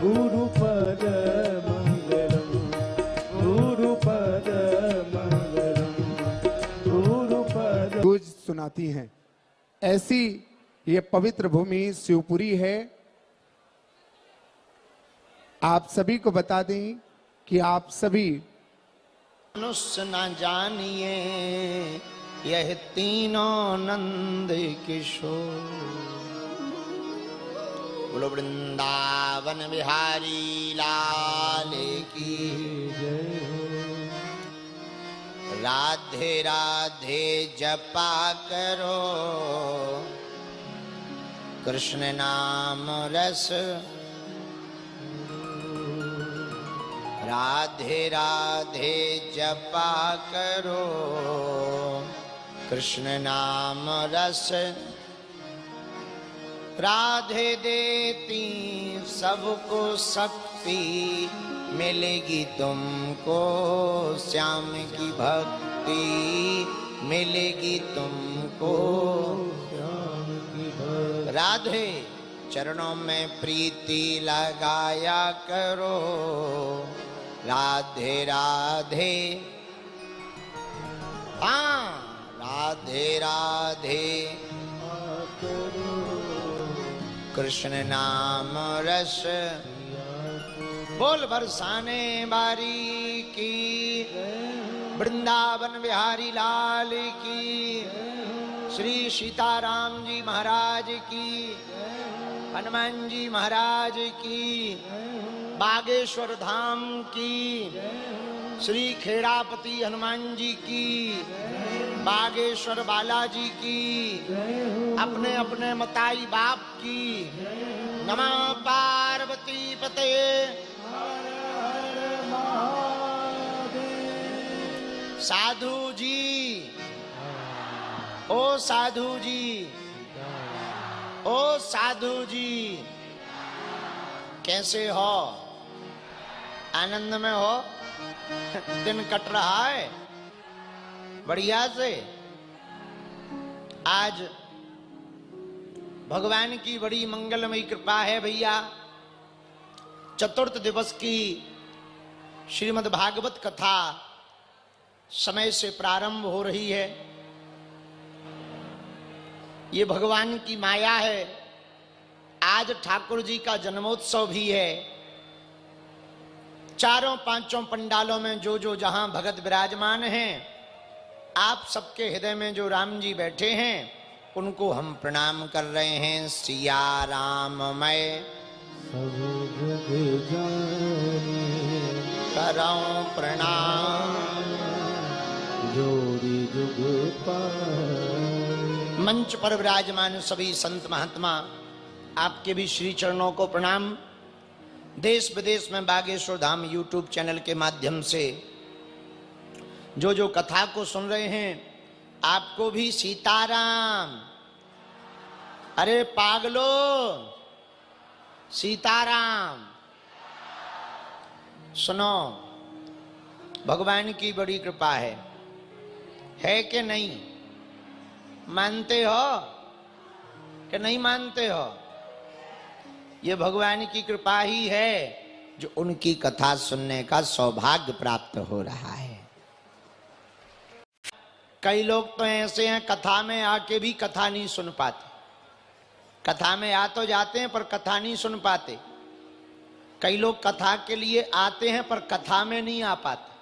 गुरुपद मंगलम गुरुपद मंगलम गुरुपद। गूंज सुनाती हैं। ऐसी ये पवित्र भूमि शिवपुरी है। आप सभी को बता दें कि आप सभी मनुष्य न जानिए यह तीनों नंद किशोर। बोलो वृंदावन बिहारी लाल की जय। राधे राधे जपा करो कृष्ण नाम रस। राधे राधे जपा करो कृष्ण नाम रस। राधे देती सबको शक्ति मिलेगी तुमको श्याम की भक्ति मिलेगी तुमको श्याम की भक्ति। राधे चरणों में प्रीति लगाया करो। राधे राधे हाँ राधे राधे कृष्ण नाम रस। बोल बरसाने बारी की वृंदावन बिहारी लाल की। श्री सीताराम जी महाराज की हनुमान जी महाराज की। बागेश्वर धाम की श्री खेड़ापति हनुमान जी की। बागेश्वर बालाजी की। अपने अपने मताई बाप की। नमः पार्वती पते। साधु जी ओ साधु जी ओ साधु जी कैसे हो? आनंद में हो? दिन कट रहा है बढ़िया से? आज भगवान की बड़ी मंगलमयी कृपा है भैया। चतुर्थ दिवस की श्रीमद् भागवत कथा समय से प्रारंभ हो रही है। ये भगवान की माया है। आज ठाकुर जी का जन्मोत्सव भी है। चारों पांचों पंडालों में जो जो जहां भगत विराजमान हैं, आप सबके हृदय में जो राम जी बैठे हैं उनको हम प्रणाम कर रहे हैं। सिया राममय सब जग जाने करऊं प्रणाम जोड़ी जुग पाए। मंच पर विराजमान सभी संत महात्मा आपके भी श्री चरणों को प्रणाम। देश विदेश में बागेश्वर धाम यूट्यूब चैनल के माध्यम से जो जो कथा को सुन रहे हैं आपको भी सीताराम। अरे पागलो सीताराम। सुनो भगवान की बड़ी कृपा है कि नहीं? मानते हो कि नहीं मानते हो? ये भगवान की कृपा ही है जो उनकी कथा सुनने का सौभाग्य प्राप्त हो रहा है। कई लोग तो ऐसे हैं कथा में आके भी कथा नहीं सुन पाते। कथा में आ तो जाते हैं पर कथा नहीं सुन पाते। कई लोग कथा के लिए आते हैं पर कथा में नहीं आ पाते।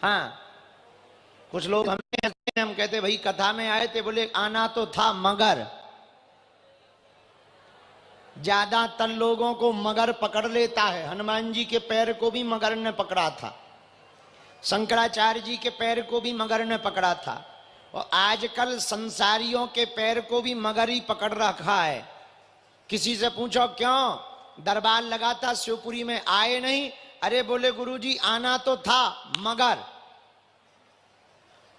हाँ कुछ लोग हम कहते भाई कथा में आए थे, बोले आना तो था मगर। ज्यादातर लोगों को मगर पकड़ लेता है। हनुमान जी के पैर को भी मगर ने पकड़ा था। शंकराचार्य जी के पैर को भी मगर ने पकड़ा था। और आजकल संसारियों के पैर को भी मगर ही पकड़ रखा है। किसी से पूछो क्यों दरबार लगा था शिवपुरी में आए नहीं? अरे बोले गुरुजी आना तो था मगर।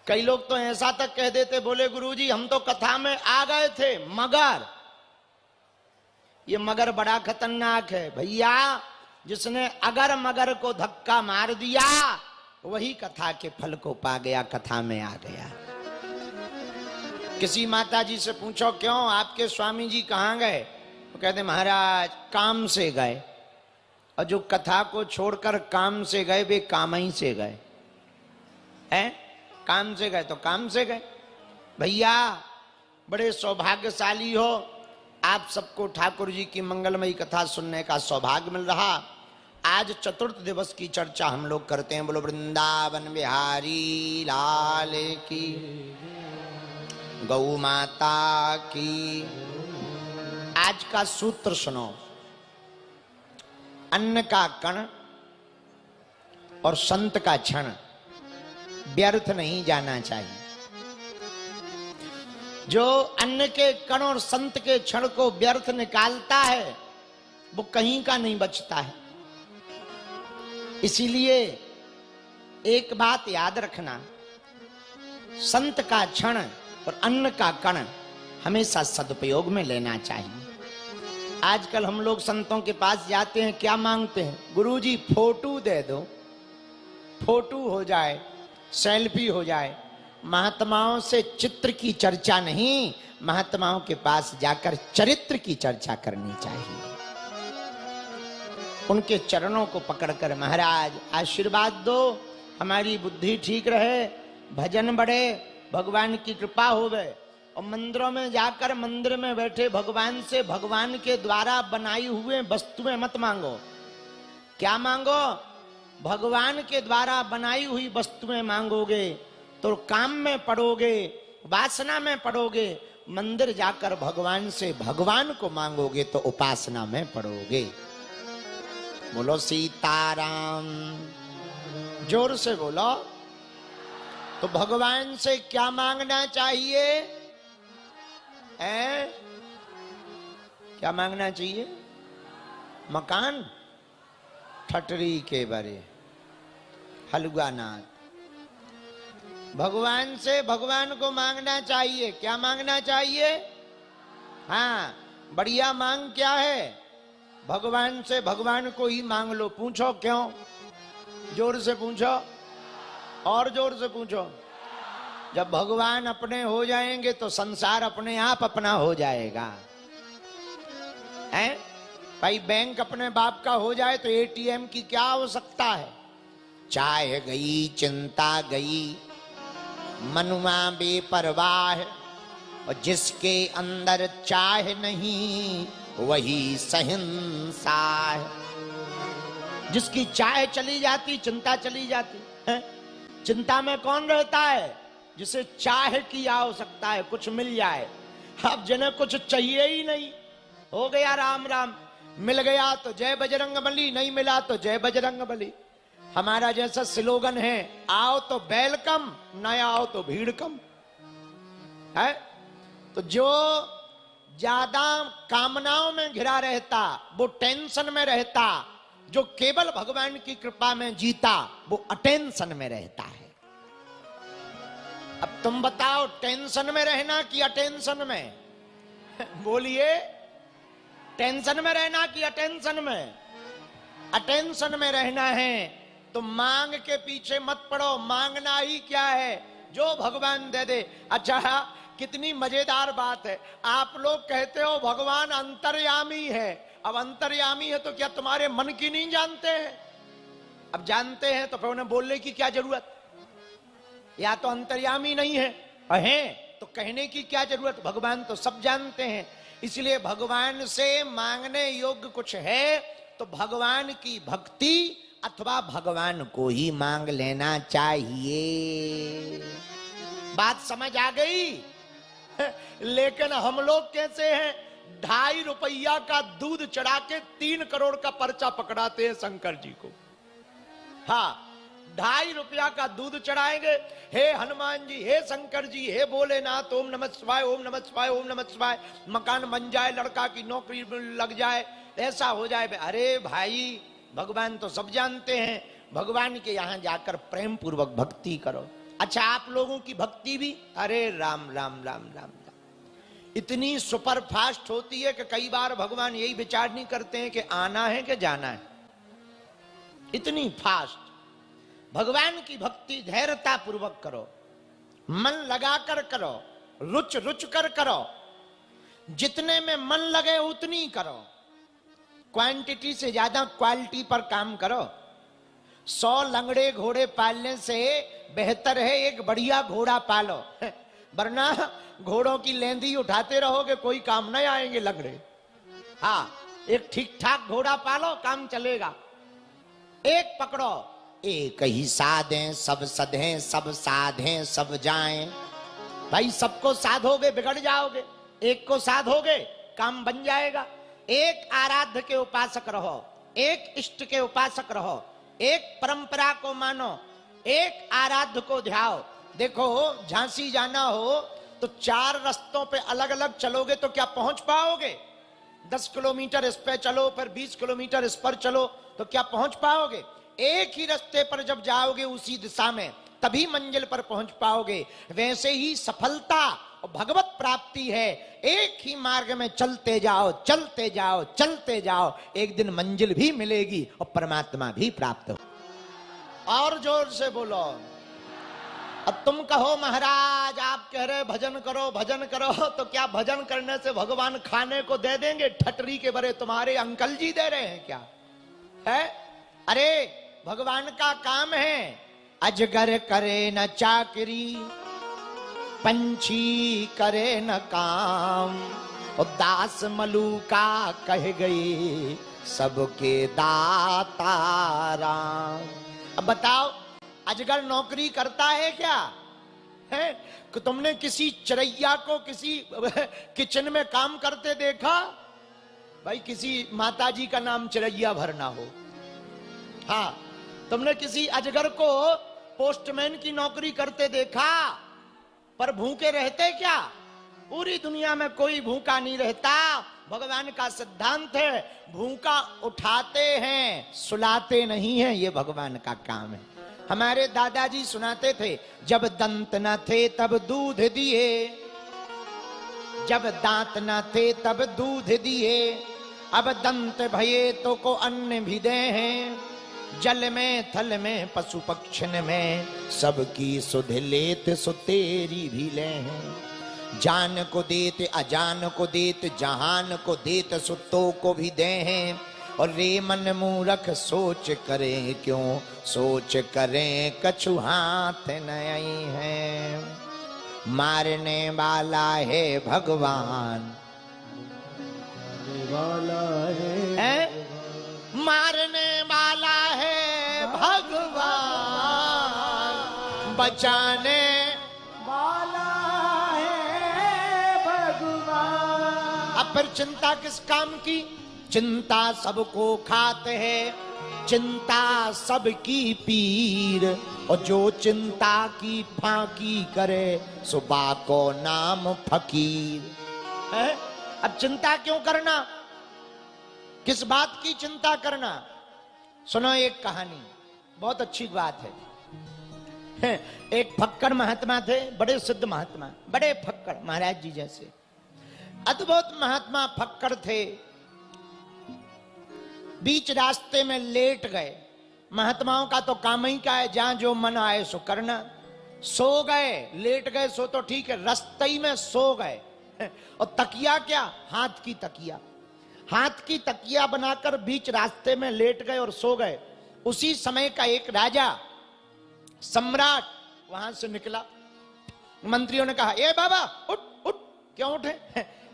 कई लोग तो ऐसा तक कह देते, बोले गुरुजी हम तो कथा में आ गए थे मगर। ये मगर बड़ा खतरनाक है भैया। जिसने अगर मगर को धक्का मार दिया वही कथा के फल को पा गया, कथा में आ गया। किसी माता जी से पूछो क्यों आपके स्वामी जी कहां गए? वो कहते महाराज काम से गए, और जो कथा को छोड़कर काम से गए वे काम ही से गए हैं। काम से गए तो काम से गए। भैया बड़े सौभाग्यशाली हो, आप सबको ठाकुर जी की मंगलमयी कथा सुनने का सौभाग्य मिल रहा। आज चतुर्थ दिवस की चर्चा हम लोग करते हैं। बोलो वृंदावन बिहारी लाल की, गौ माता की। आज का सूत्र सुनो। अन्न का कण और संत का क्षण व्यर्थ नहीं जाना चाहिए। जो अन्न के कण और संत के क्षण को व्यर्थ निकालता है वो कहीं का नहीं बचता है। इसीलिए एक बात याद रखना, संत का क्षण और अन्न का कण हमेशा सदुपयोग में लेना चाहिए। आजकल हम लोग संतों के पास जाते हैं, क्या मांगते हैं? गुरुजी फोटो दे दो, फोटो हो जाए, सेल्फी हो जाए। महात्माओं से चित्र की चर्चा नहीं, महात्माओं के पास जाकर चरित्र की चर्चा करनी चाहिए। उनके चरणों को पकड़कर महाराज आशीर्वाद दो, हमारी बुद्धि ठीक रहे, भजन बढ़े, भगवान की कृपा होवे। और मंदिरों में जाकर मंदिर में बैठे भगवान से भगवान के द्वारा बनाई हुए वस्तुएं मत मांगो। क्या मांगो? भगवान के द्वारा बनाई हुई वस्तुएं मांगोगे तो काम में पड़ोगे, वासना में पड़ोगे। मंदिर जाकर भगवान से भगवान को मांगोगे तो उपासना में पड़ोगे। बोलो सीताराम, जोर से बोलो। तो भगवान से क्या मांगना चाहिए? क्या मांगना चाहिए? मकान, ठटरी के बरे, हलुआ नाथ। भगवान से भगवान को मांगना चाहिए। क्या मांगना चाहिए? हाँ, बढ़िया मांग क्या है? भगवान से भगवान को ही मांग लो। पूछो क्यों? जोर से पूछो, और जोर से पूछो। जब भगवान अपने हो जाएंगे तो संसार अपने आप अपना हो जाएगा। हैं? भाई बैंक अपने बाप का हो जाए तो एटीएम की क्या आवश्यकता है? चाय गई, चिंता गई, मनुआ बेपरवाह। और जिसके अंदर चाह नहीं वही सहिंसा है। जिसकी चाह चली जाती चिंता चली जाती है। चिंता में कौन रहता है? जिसे चाह की आवश्यकता है, कुछ मिल जाए। अब जिन्हें कुछ चाहिए ही नहीं, हो गया राम राम। मिल गया तो जय बजरंग बली, नहीं मिला तो जय बजरंग बली। हमारा जैसा स्लोगन है, आओ तो वेलकम, न आओ तो भीड़ कम है। तो जो ज्यादा कामनाओं में घिरा रहता वो टेंशन में रहता, जो केवल भगवान की कृपा में जीता वो अटेंशन में रहता है। अब तुम बताओ, टेंशन में रहना कि अटेंशन में? बोलिए, टेंशन में रहना कि अटेंशन में? अटेंशन में रहना है तो मांग के पीछे मत पड़ो। मांगना ही क्या है? जो भगवान दे दे। अच्छा, कितनी मजेदार बात है। आप लोग कहते हो भगवान अंतर्यामी है। अब अंतर्यामी है तो क्या तुम्हारे मन की नहीं जानते हैं? अब जानते हैं तो फिर उन्हें बोलने की क्या जरूरत? या तो अंतर्यामी नहीं है तो कहने की क्या जरूरत? भगवान तो सब जानते हैं। इसलिए भगवान से मांगने योग्य कुछ है तो भगवान की भक्ति अथवा भगवान को ही मांग लेना चाहिए। बात समझ आ गई? लेकिन हम लोग कैसे हैं? 2.5 रुपया का दूध चढ़ा के 3 करोड़ का पर्चा पकड़ाते हैं शंकर जी को। हाँ, 2.5 रुपया का दूध चढ़ाएंगे। हे हनुमान जी, हे शंकर जी, हे भोलेनाथ, ओम नमः शिवाय, ओम नमः शिवाय, ओम नमः शिवाय। मकान बन जाए, लड़का की नौकरी लग जाए, ऐसा हो जाए। अरे भाई, भगवान तो सब जानते हैं। भगवान के यहां जाकर प्रेम पूर्वक भक्ति करो। अच्छा, आप लोगों की भक्ति भी अरे राम राम राम राम राम इतनी सुपर फास्ट होती है कि कई बार भगवान यही विचार नहीं करते हैं कि आना है कि जाना है। इतनी फास्ट। भगवान की भक्ति धैर्यता पूर्वक करो, मन लगाकर करो, रुच रुच कर करो। जितने में मन लगे उतनी करो, क्वांटिटी से ज्यादा क्वालिटी पर काम करो। 100 लंगड़े घोड़े पालने से बेहतर है एक बढ़िया घोड़ा पालो, वरना घोड़ों की लेंदी उठाते रहोगे कोई काम नहीं आएंगे लंगड़े। हाँ, एक ठीक ठाक घोड़ा पालो, काम चलेगा। एक पकड़ो, एक ही साधें सब सधें, सब साधें सब जाएं। भाई सबको साधोगे बिगड़ जाओगे, एक को साधोगे काम बन जाएगा। एक आराध्य के उपासक रहो, एक इष्ट के उपासक रहो, एक परंपरा को मानो, एक आराध्य को ध्याओ। देखो झांसी जाना हो तो 4 रास्तों पे अलग अलग चलोगे तो क्या पहुंच पाओगे? 10 किलोमीटर इस पे चलो, फिर 20 किलोमीटर इस पर चलो, तो क्या पहुंच पाओगे? एक ही रास्ते पर जब जाओगे उसी दिशा में, तभी मंजिल पर पहुंच पाओगे। वैसे ही सफलता और भगवत प्राप्ति है, एक ही मार्ग में चलते जाओ चलते जाओ चलते जाओ, एक दिन मंजिल भी मिलेगी और परमात्मा भी प्राप्त हो। और जोर से बोलो। अब तुम कहो महाराज आप कह रहे भजन करो, तो क्या भजन करने से भगवान खाने को दे देंगे? ठटरी के बड़े तुम्हारे अंकल जी दे रहे हैं क्या? है? अरे भगवान का काम है, अजगर करे न चाकरी, पंछी करे न काम, और दास मलूका कह गई सबके दाता राम। अब बताओ अजगर नौकरी करता है क्या? है कि तुमने किसी चिड़ैया को किसी किचन में काम करते देखा? भाई किसी माताजी का नाम चिड़ैया भरना हो। हाँ, तुमने किसी अजगर को पोस्टमैन की नौकरी करते देखा? पर भूखे रहते क्या? पूरी दुनिया में कोई भूखा नहीं रहता। भगवान का सिद्धांत है, भूखा उठाते हैं सुलाते नहीं हैं, ये भगवान का काम है। हमारे दादाजी सुनाते थे, जब दंत न थे तब दूध दिए, जब दांत न थे तब दूध दिए, अब दंत भये तो को अन्न भी दे हैं, जल में थल में पशु पक्षन में सबकी सुध लेत सो तेरी भी ले हैं, जान को देते अजान को देते जहान को देते सुतो को भी दे हैं, और रे मन मूरख सोच करें क्यों, सोच करें कछु हाथ नहीं है, मारने वाला है भगवान, वाला है मारने वाला है भगवान, बचाने वाला है भगवान। अब फिर चिंता किस काम की? चिंता सबको खाते है, चिंता सबकी पीर, और जो चिंता की फाकी करे सुबह को नाम फकीर है। अब चिंता क्यों करना? किस बात की चिंता करना? सुनो एक कहानी, बहुत अच्छी बात है। एक फक्कड़ महात्मा थे, बड़े सिद्ध महात्मा, बड़े फक्कड़, महाराज जी जैसे अद्भुत महात्मा फक्कड़ थे। बीच रास्ते में लेट गए। महात्माओं का तो काम ही क्या है, जहां जो मन आए सो करना। सो गए, लेट गए सो तो ठीक है, रास्ते ही में सो गए। और तकिया क्या? हाथ की तकिया, हाथ की तकिया बनाकर बीच रास्ते में लेट गए और सो गए। उसी समय का एक राजा सम्राट वहां से निकला। मंत्रियों ने कहा, ए बाबा उठ उठ। क्यों उठे?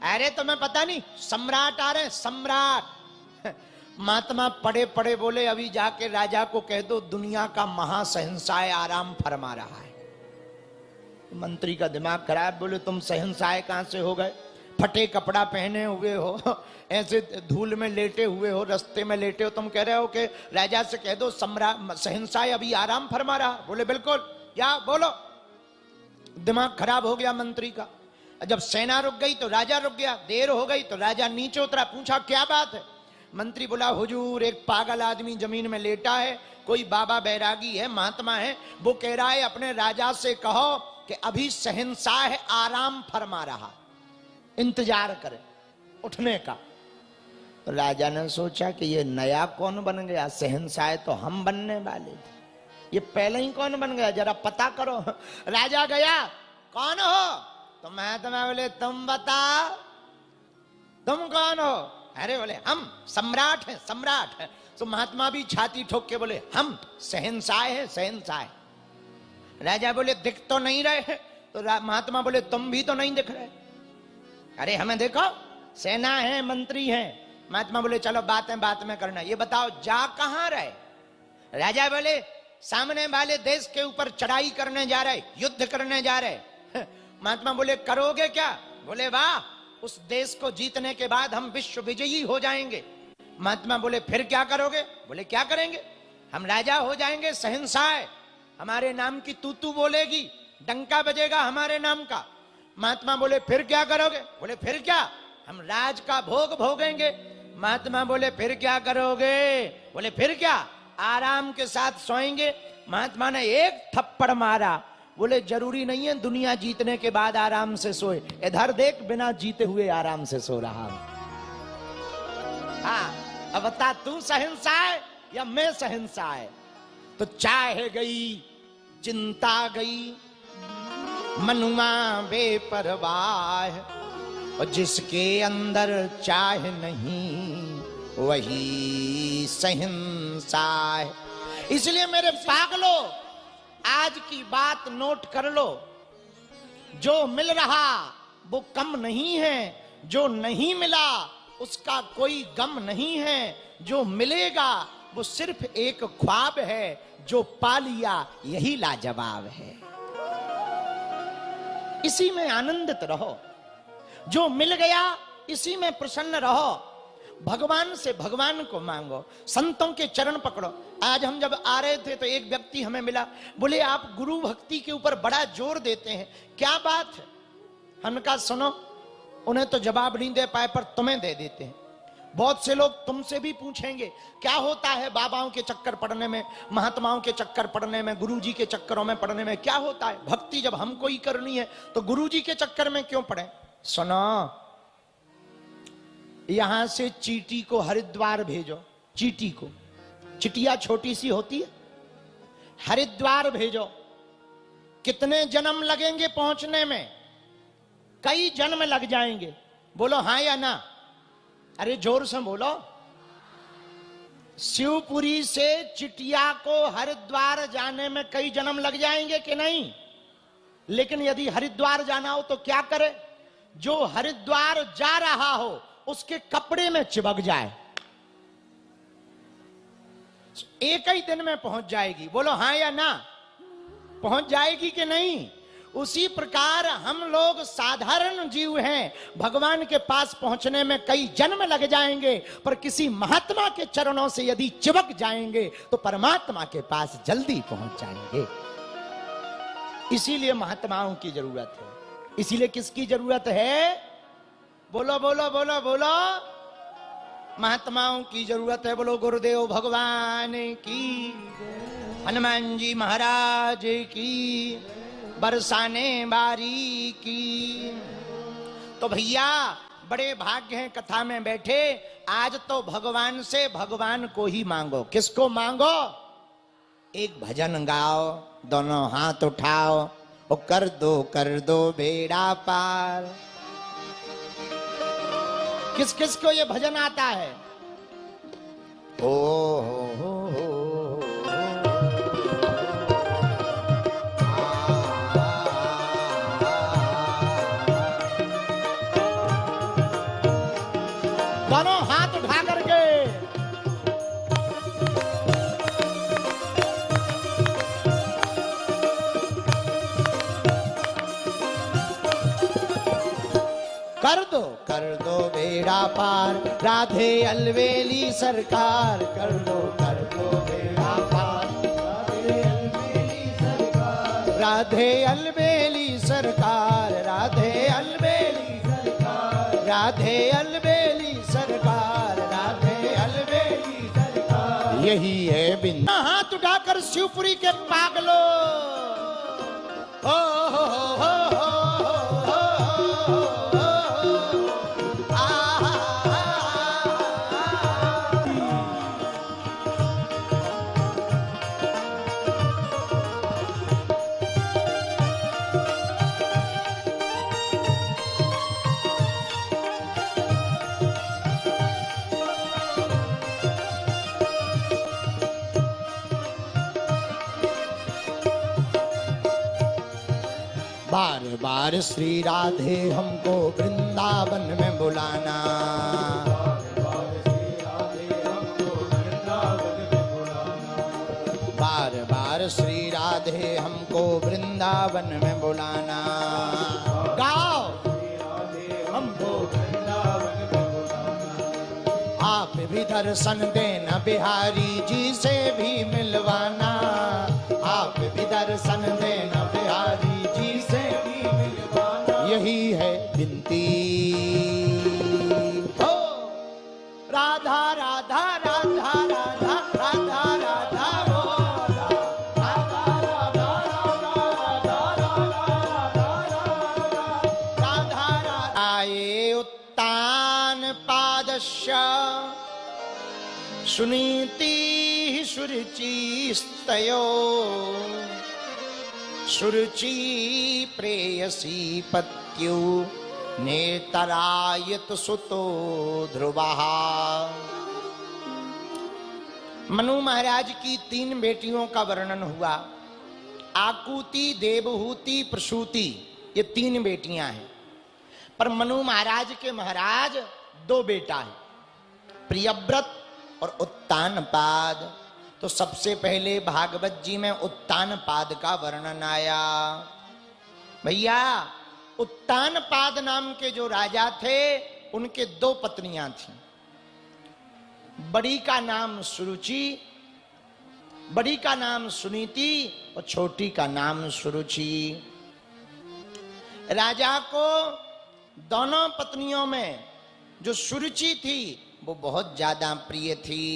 अरे तुम्हें पता नहीं, सम्राट आ रहे हैं, सम्राट। महात्मा पड़े पड़े बोले, अभी जाके राजा को कह दो दुनिया का महाशहंशाह आराम फरमा रहा है। मंत्री का दिमाग खराब, बोले तुम शहंशाह कहां से हो गए? फटे कपड़ा पहने हुए हो, ऐसे धूल में लेटे हुए हो, रास्ते में लेटे हो, तुम कह रहे हो कि राजा से कह दो सम्राट शहंशाह अभी आराम फरमा रहा। बोले बिल्कुल, क्या बोलो। दिमाग खराब हो गया मंत्री का। जब सेना रुक गई तो राजा रुक गया, देर हो गई तो राजा नीचे उतरा, पूछा क्या बात है? मंत्री बोला, हुजूर एक पागल आदमी जमीन में लेटा है, कोई बाबा बैरागी है, महात्मा है, वो कह रहा है अपने राजा से कहो कि अभी शहंशाह आराम फरमा रहा, इंतजार करे उठने का। तो राजा ने सोचा कि ये नया कौन बन गया? शहंशाह तो हम बनने वाले थे, ये पहले ही कौन बन गया, जरा पता करो। राजा गया, कौन हो? तो महात्मा बोले तुम बता। तुम कौन हो? अरे बोले हम सम्राट हैं, सम्राट हैं। तो महात्मा भी छाती ठोक के बोले हम शहंशाह हैं, शहंशाह। राजा बोले दिख तो नहीं रहे। तो महात्मा बोले तुम भी तो नहीं दिख रहे। अरे हमें देखो, सेना है, मंत्री है। महात्मा बोले चलो बात में करना, ये बताओ जा कहां रहे? राजा बोले सामने वाले देश के ऊपर चढ़ाई करने जा रहे, युद्ध करने जा रहे। महात्मा बोले करोगे क्या? बोले वाह, उस देश को जीतने के बाद हम विश्व विजयी हो जाएंगे। महात्मा बोले फिर क्या करोगे? बोले क्या करेंगे, हम राजा हो जाएंगे, शहंशाह, हमारे नाम की तू बोलेगी, डंका बजेगा हमारे नाम का। महात्मा बोले फिर क्या करोगे? बोले फिर क्या, हम राज का भोग भोगेंगे। महात्मा बोले फिर क्या करोगे? बोले फिर क्या, आराम के साथ सोएंगे। महात्मा ने एक थप्पड़ मारा, बोले जरूरी नहीं है दुनिया जीतने के बाद आराम से सोए, इधर देख बिना जीते हुए आराम से सो रहा हूं। हाँ, अब बता तू शहंशाह या मैं शहंशाह? तो चाह गई, चिंता गई, मनुमा बेपरवाह, और जिसके अंदर चाह नहीं वही शहंशाह। इसलिए मेरे पागलों, आज की बात नोट कर लो, जो मिल रहा वो कम नहीं है, जो नहीं मिला उसका कोई गम नहीं है, जो मिलेगा वो सिर्फ एक ख्वाब है, जो पा लिया यही लाजवाब है। इसी में आनंदित रहो, जो मिल गया इसी में प्रसन्न रहो, भगवान से भगवान को मांगो, संतों के चरण पकड़ो। आज हम जब आ रहे थे तो एक व्यक्ति हमें मिला, बोले आप गुरु भक्ति के ऊपर बड़ा जोर देते हैं, क्या बात है? हमने कहा सुनो, उन्हें तो जवाब नहीं दे पाए पर तुम्हें दे देते हैं। बहुत से लोग तुमसे भी पूछेंगे क्या होता है बाबाओं के चक्कर पड़ने में, महात्माओं के चक्कर पड़ने में, गुरुजी के चक्करों में पड़ने में क्या होता है? भक्ति जब हमको ही करनी है तो गुरुजी के चक्कर में क्यों पड़े? सुनो, यहां से चीटी को हरिद्वार भेजो, चीटी को, चिटिया छोटी सी होती है, हरिद्वार भेजो, कितने जन्म लगेंगे पहुंचने में? कई जन्म लग जाएंगे। बोलो हां या ना? अरे जोर से बोलो। शिवपुरी से चिटिया को हरिद्वार जाने में कई जन्म लग जाएंगे कि नहीं? लेकिन यदि हरिद्वार जाना हो तो क्या करे? जो हरिद्वार जा रहा हो उसके कपड़े में चिपक जाए, एक ही दिन में पहुंच जाएगी। बोलो हां या ना? पहुंच जाएगी कि नहीं? उसी प्रकार हम लोग साधारण जीव हैं, भगवान के पास पहुंचने में कई जन्म लग जाएंगे, पर किसी महात्मा के चरणों से यदि चिपक जाएंगे तो परमात्मा के पास जल्दी पहुंच जाएंगे। इसीलिए महात्माओं की जरूरत है। इसीलिए किसकी जरूरत है? बोलो बोलो बोलो बोलो। महात्माओं की जरूरत है। बोलो गुरुदेव भगवान की, हनुमान जी महाराज की, बरसाने बारी की। तो भैया बड़े भाग्य हैं कथा में बैठे, आज तो भगवान से भगवान को ही मांगो। किसको मांगो? एक भजन गाओ, दोनों हाथ उठाओ, ओ कर दो बेड़ा पार। किस किस को ये भजन आता है? ओ हो। दोनों हाथ उठा करके कर दो बेड़ा पार, राधे अलवेली सरकार। कर दो बेड़ा पार, राधे अलवेली सरकार। राधे अलवेली सरकार, राधे अलवेली सरकार, राधे अलवेली सरकार, राधे अलवेली सरकार। यही है बिन। हाथ उठाकर शिवपुरी के पागलो, हो। बार बार श्री राधे हमको वृंदावन में बुलाना, बार बार श्री राधे हमको वृंदावन में बुलाना। गाओ हमको वृंदावन में बुलाना, आप भी दर्शन देना बिहारी जी से भी मिलवाना, आप भी दर्शन देना बिहारी जी से भी मिलवाना। यही है विनती हो। राधा राधा राधा राधा राधा राधा हो, राधा राधा राधा राधा राधा। आये उत्तान पादस्य सुनीति सुरुचिस्तयो, सुरुचि प्रेयसी पत्यु नेतरायत सुतो ध्रुवः। मनु महाराज की 3 बेटियों का वर्णन हुआ। आकुति, देवहूति, प्रसूति, ये 3 बेटियां हैं। पर मनु महाराज के महाराज 2 बेटा है, प्रियव्रत और उत्तानपाद। तो सबसे पहले भागवत जी में उत्तानपाद का वर्णन आया। भैया उत्तानपाद नाम के जो राजा थे उनके 2 पत्नियां थीं। बड़ी का नाम सुरुचि, बड़ी का नाम सुनीति और छोटी का नाम सुरुचि। राजा को दोनों पत्नियों में जो सुरुचि थी वो बहुत ज्यादा प्रिय थी।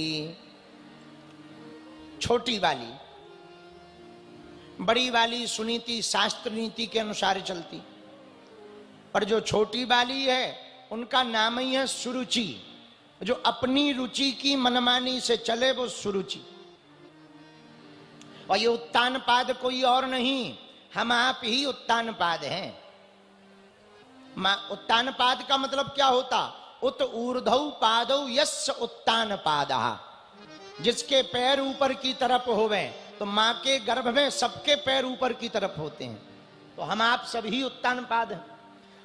छोटी वाली, बड़ी वाली सुनीति शास्त्र नीति के अनुसार चलती, पर जो छोटी वाली है उनका नाम ही है सुरुचि। जो अपनी रुचि की मनमानी से चले वो सुरुचि। और ये उत्तानपाद कोई और नहीं, हम आप ही उत्तानपाद हैं। उत्तानपाद का मतलब क्या होता? उत ऊर्ध्व पादौ यस्य उत्तानपादः, जिसके पैर ऊपर की तरफ होवे। तो मां के गर्भ में सबके पैर ऊपर की तरफ होते हैं, तो हम आप सभी उत्तानपाद हैं।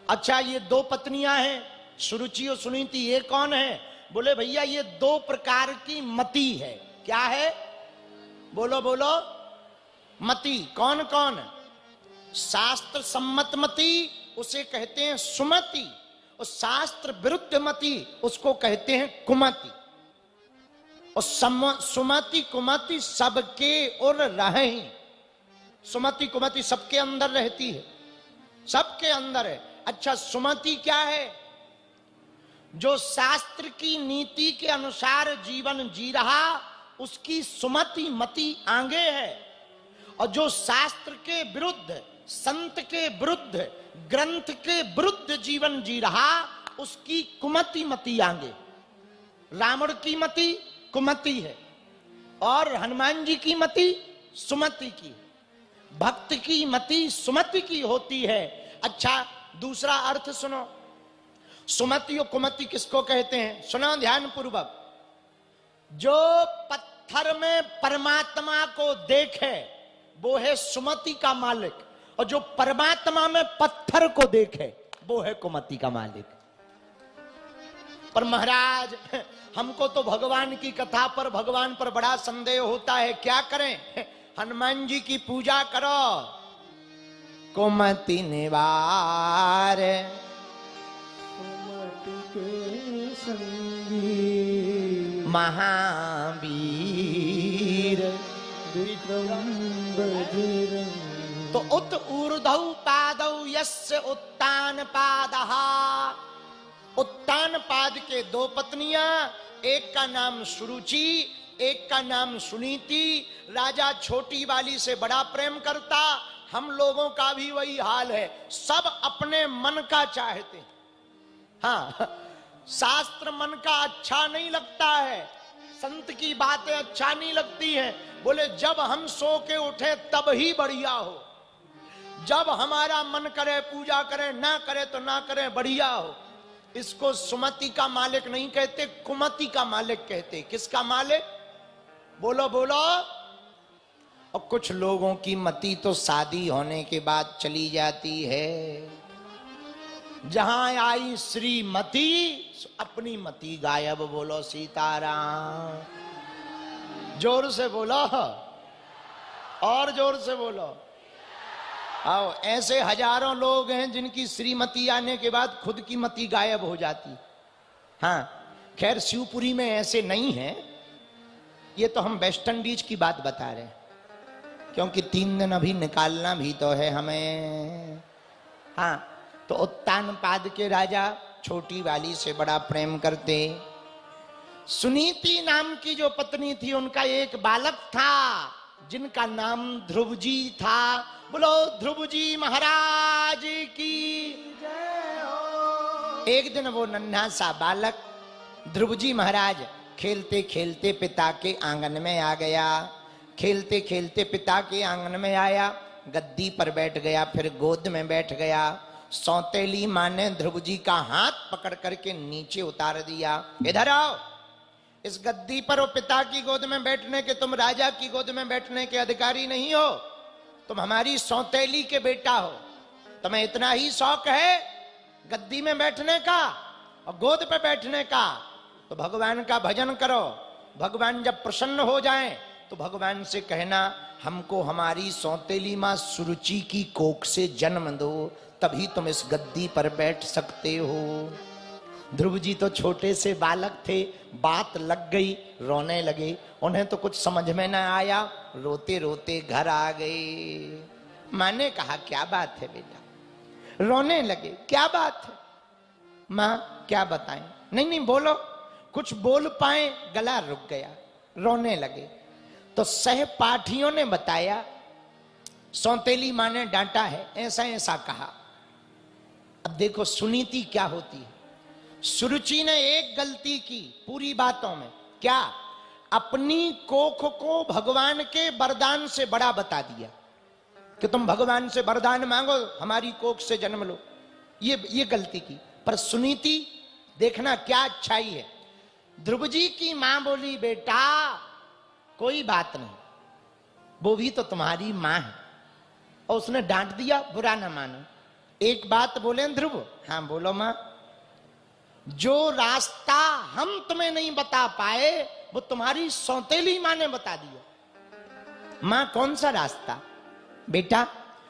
अच्छा, ये 2 पत्नियां हैं, सुरुचि और सुनीति, ये कौन है? बोले भैया ये 2 प्रकार की मति है। क्या है? बोलो बोलो। मति कौन कौन? शास्त्र सम्मत मति उसे कहते हैं सुमति, और शास्त्र विरुद्ध मति उसको कहते हैं कुमति। और सुमति कुमति सबके और रहे। सुमति कुमति सबके अंदर रहती है, सबके अंदर है। अच्छा, सुमति क्या है? जो शास्त्र की नीति के अनुसार जीवन जी रहा उसकी सुमति मति आगे है, और जो शास्त्र के विरुद्ध, संत के विरुद्ध, ग्रंथ के विरुद्ध जीवन जी रहा उसकी कुमति मति आगे। रावण की मति कुमति है और हनुमान जी की मति सुमति की। भक्त की मति सुमति की होती है। अच्छा, दूसरा अर्थ सुनो। सुमति और कुमति किसको कहते हैं? सुनो ध्यान पूर्वक। जो पत्थर में परमात्मा को देखे वो है सुमति का मालिक, और जो परमात्मा में पत्थर को देखे वो है कुमति का मालिक। पर महाराज हमको तो भगवान की कथा पर, भगवान पर बड़ा संदेह होता है, क्या करें? हनुमान जी की पूजा करो। कुमति निवार महावीर विक्रम बजरंग। तो उत ऊर्ध्व पादौ यस्य उत्तान पादः। उत्तान पाद के 2 पत्नियां, एक का नाम सुरुचि, एक का नाम सुनीति। राजा छोटी वाली से बड़ा प्रेम करता। हम लोगों का भी वही हाल है, सब अपने मन का चाहते। हाँ, शास्त्र मन का अच्छा नहीं लगता है, संत की बातें अच्छा नहीं लगती हैं। बोले जब हम सो के उठे तब ही बढ़िया हो, जब हमारा मन करे पूजा करें, ना करे तो ना करें, बढ़िया हो। इसको सुमति का मालिक नहीं कहते, कुमति का मालिक कहते। किसका मालिक? बोलो बोलो। और कुछ लोगों की मति तो शादी होने के बाद चली जाती है। जहां आई श्रीमती अपनी मति गायब। बोलो सीताराम। जोर से बोलो और जोर से बोलो। आओ, ऐसे हजारों लोग हैं जिनकी श्रीमती आने के बाद खुद की मति गायब हो जाती। हाँ, खैर शिवपुरी में ऐसे नहीं है, ये तो हम वेस्ट इंडीज की बात बता रहे हैं, क्योंकि 3 दिन अभी निकालना भी तो है हमें। हाँ, तो उत्तानपाद के राजा छोटी वाली से बड़ा प्रेम करते। सुनीति नाम की जो पत्नी थी, उनका एक बालक था जिनका नाम ध्रुव जी था। बोलो ध्रुव जी महाराज की जय हो। एक दिन वो नन्हा सा बालक ध्रुव जी महाराज खेलते खेलते पिता के आंगन में आ गया। खेलते खेलते पिता के आंगन में आया, गद्दी पर बैठ गया, फिर गोद में बैठ गया। सौतेली मां ने ध्रुव जी का हाथ पकड़ करके नीचे उतार दिया। इधर आओ, इस गद्दी पर और पिता की गोद में बैठने के, तुम राजा की गोद में बैठने के अधिकारी नहीं हो, तुम हमारी सौतेली के बेटा हो। तुम्हें इतना ही शौक है गद्दी में बैठने का और गोद पे बैठने का, तो भगवान का भजन करो। भगवान जब प्रसन्न हो जाएं तो भगवान से कहना, हमको हमारी सौतेली मां सुरुचि की कोख से जन्म दो, तभी तुम इस गद्दी पर बैठ सकते हो। ध्रुव जी तो छोटे से बालक थे, बात लग गई, रोने लगे। उन्हें तो कुछ समझ में ना आया, रोते रोते घर आ गए। मां ने कहा, क्या बात है बेटा? रोने लगे, क्या बात है? मां क्या बताएं? नहीं बोलो। कुछ बोल पाए, गला रुक गया, रोने लगे। तो सहपाठियों ने बताया, सौतेली मां ने डांटा है, ऐसा ऐसा कहा। अब देखो सुनीति क्या होती है। सुरुचि ने एक गलती की पूरी बातों में, क्या? अपनी कोख को भगवान के वरदान से बड़ा बता दिया कि तुम भगवान से वरदान मांगो, हमारी कोख से जन्म लो। ये गलती की। पर सुनीति देखना क्या अच्छाई है। ध्रुव जी की मां बोली, बेटा कोई बात नहीं, वो भी तो तुम्हारी मां है। और उसने डांट दिया, बुरा ना मानो। एक बात बोले ध्रुव? हाँ बोलो मां। जो रास्ता हम तुम्हें नहीं बता पाए, वो तुम्हारी सौतेली मां ने बता दिया। मां कौन सा रास्ता? बेटा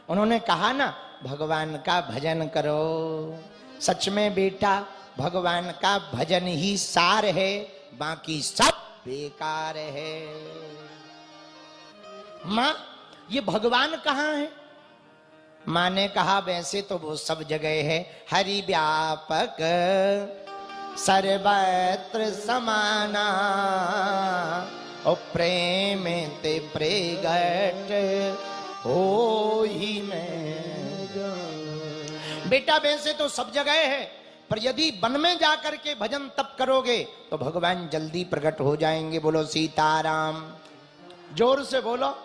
उन्होंने कहा ना, भगवान का भजन करो। सच में बेटा, भगवान का भजन ही सार है, बाकी सब बेकार है। मां ये भगवान कहां है? मां ने कहा, वैसे तो वो सब जगह है, हरि व्यापक सर्वत्र समाना, और प्रेम ते प्रगट हो ही में। बेटा वैसे तो सब जगह है, पर यदि वन में जाकर के भजन तप करोगे तो भगवान जल्दी प्रकट हो जाएंगे। बोलो सीताराम। जोर से बोलो।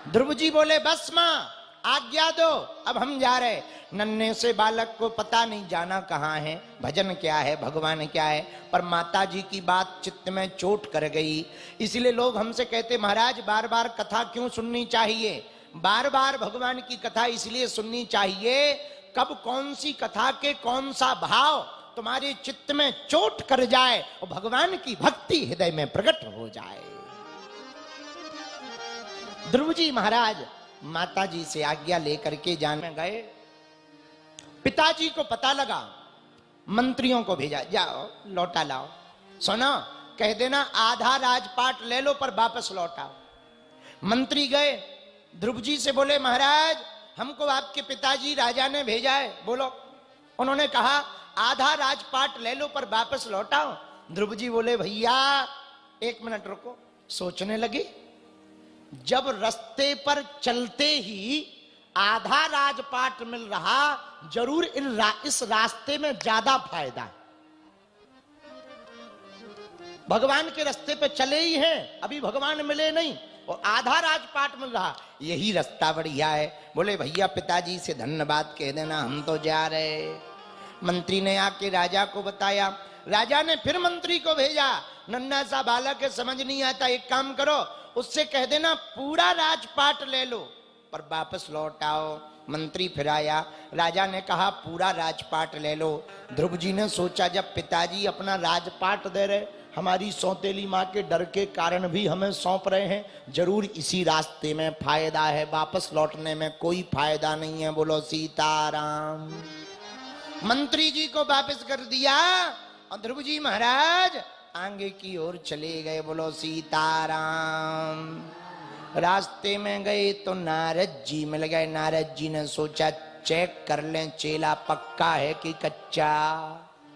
ध्रुव जी बोले, बस मां आज्ञा दो, अब हम जा रहे। नन्हे से बालक को पता नहीं जाना कहाँ है, भजन क्या है, भगवान क्या है, पर माता जी की बात चित्त में चोट कर गई। इसलिए लोग हमसे कहते, महाराज बार बार कथा क्यों सुननी चाहिए? बार बार भगवान की कथा इसलिए सुननी चाहिए, कब कौन सी कथा के कौन सा भाव तुम्हारे चित्त में चोट कर जाए और भगवान की भक्ति हृदय में प्रकट हो जाए। ध्रुव जी महाराज माता जी से आज्ञा लेकर के जाने गए। पिताजी को पता लगा, मंत्रियों को भेजा, जाओ लौटा लाओ। सुनो, कह देना आधा राजपाट ले लो पर वापस लौटाओ। मंत्री गए, ध्रुव जी से बोले, महाराज हमको आपके पिताजी राजा ने भेजा है। बोलो। उन्होंने कहा, आधा राजपाट ले लो पर वापस लौटाओ। ध्रुव जी बोले, भैया 1 मिनट रुको। सोचने लगे, जब रास्ते पर चलते ही आधा राजपाट मिल रहा, जरूर इस रास्ते में ज्यादा फायदा है। भगवान के रास्ते पे चले ही हैं, अभी भगवान मिले नहीं और आधा राजपाट मिल रहा, यही रास्ता बढ़िया है। बोले, भैया पिताजी से धन्यवाद कह देना, हम तो जा रहे। मंत्री ने आके राजा को बताया। राजा ने फिर मंत्री को भेजा, नन्हा सा बालक है, समझ नहीं आता, एक काम करो उससे कह देना पूरा राजपाट ले लो पर वापस लौट आओ। मंत्री फिर आया, राजा ने कहा पूरा राजपाट ले लो। ध्रुव जी ने सोचा जब पिताजी अपना राजपाट दे रहे, हमारी सौतेली माँ के डर के कारण भी हमें सौंप रहे हैं, जरूर इसी रास्ते में फायदा है, वापस लौटने में कोई फायदा नहीं है। बोलो सीताराम। मंत्री जी को वापस कर दिया और ध्रुव जी महाराज आगे की ओर चले गए। बोलो सीताराम। रास्ते में गए तो नारद जी मिल गए। नारद जी ने सोचा चेक कर लें चेला पक्का है कि कच्चा,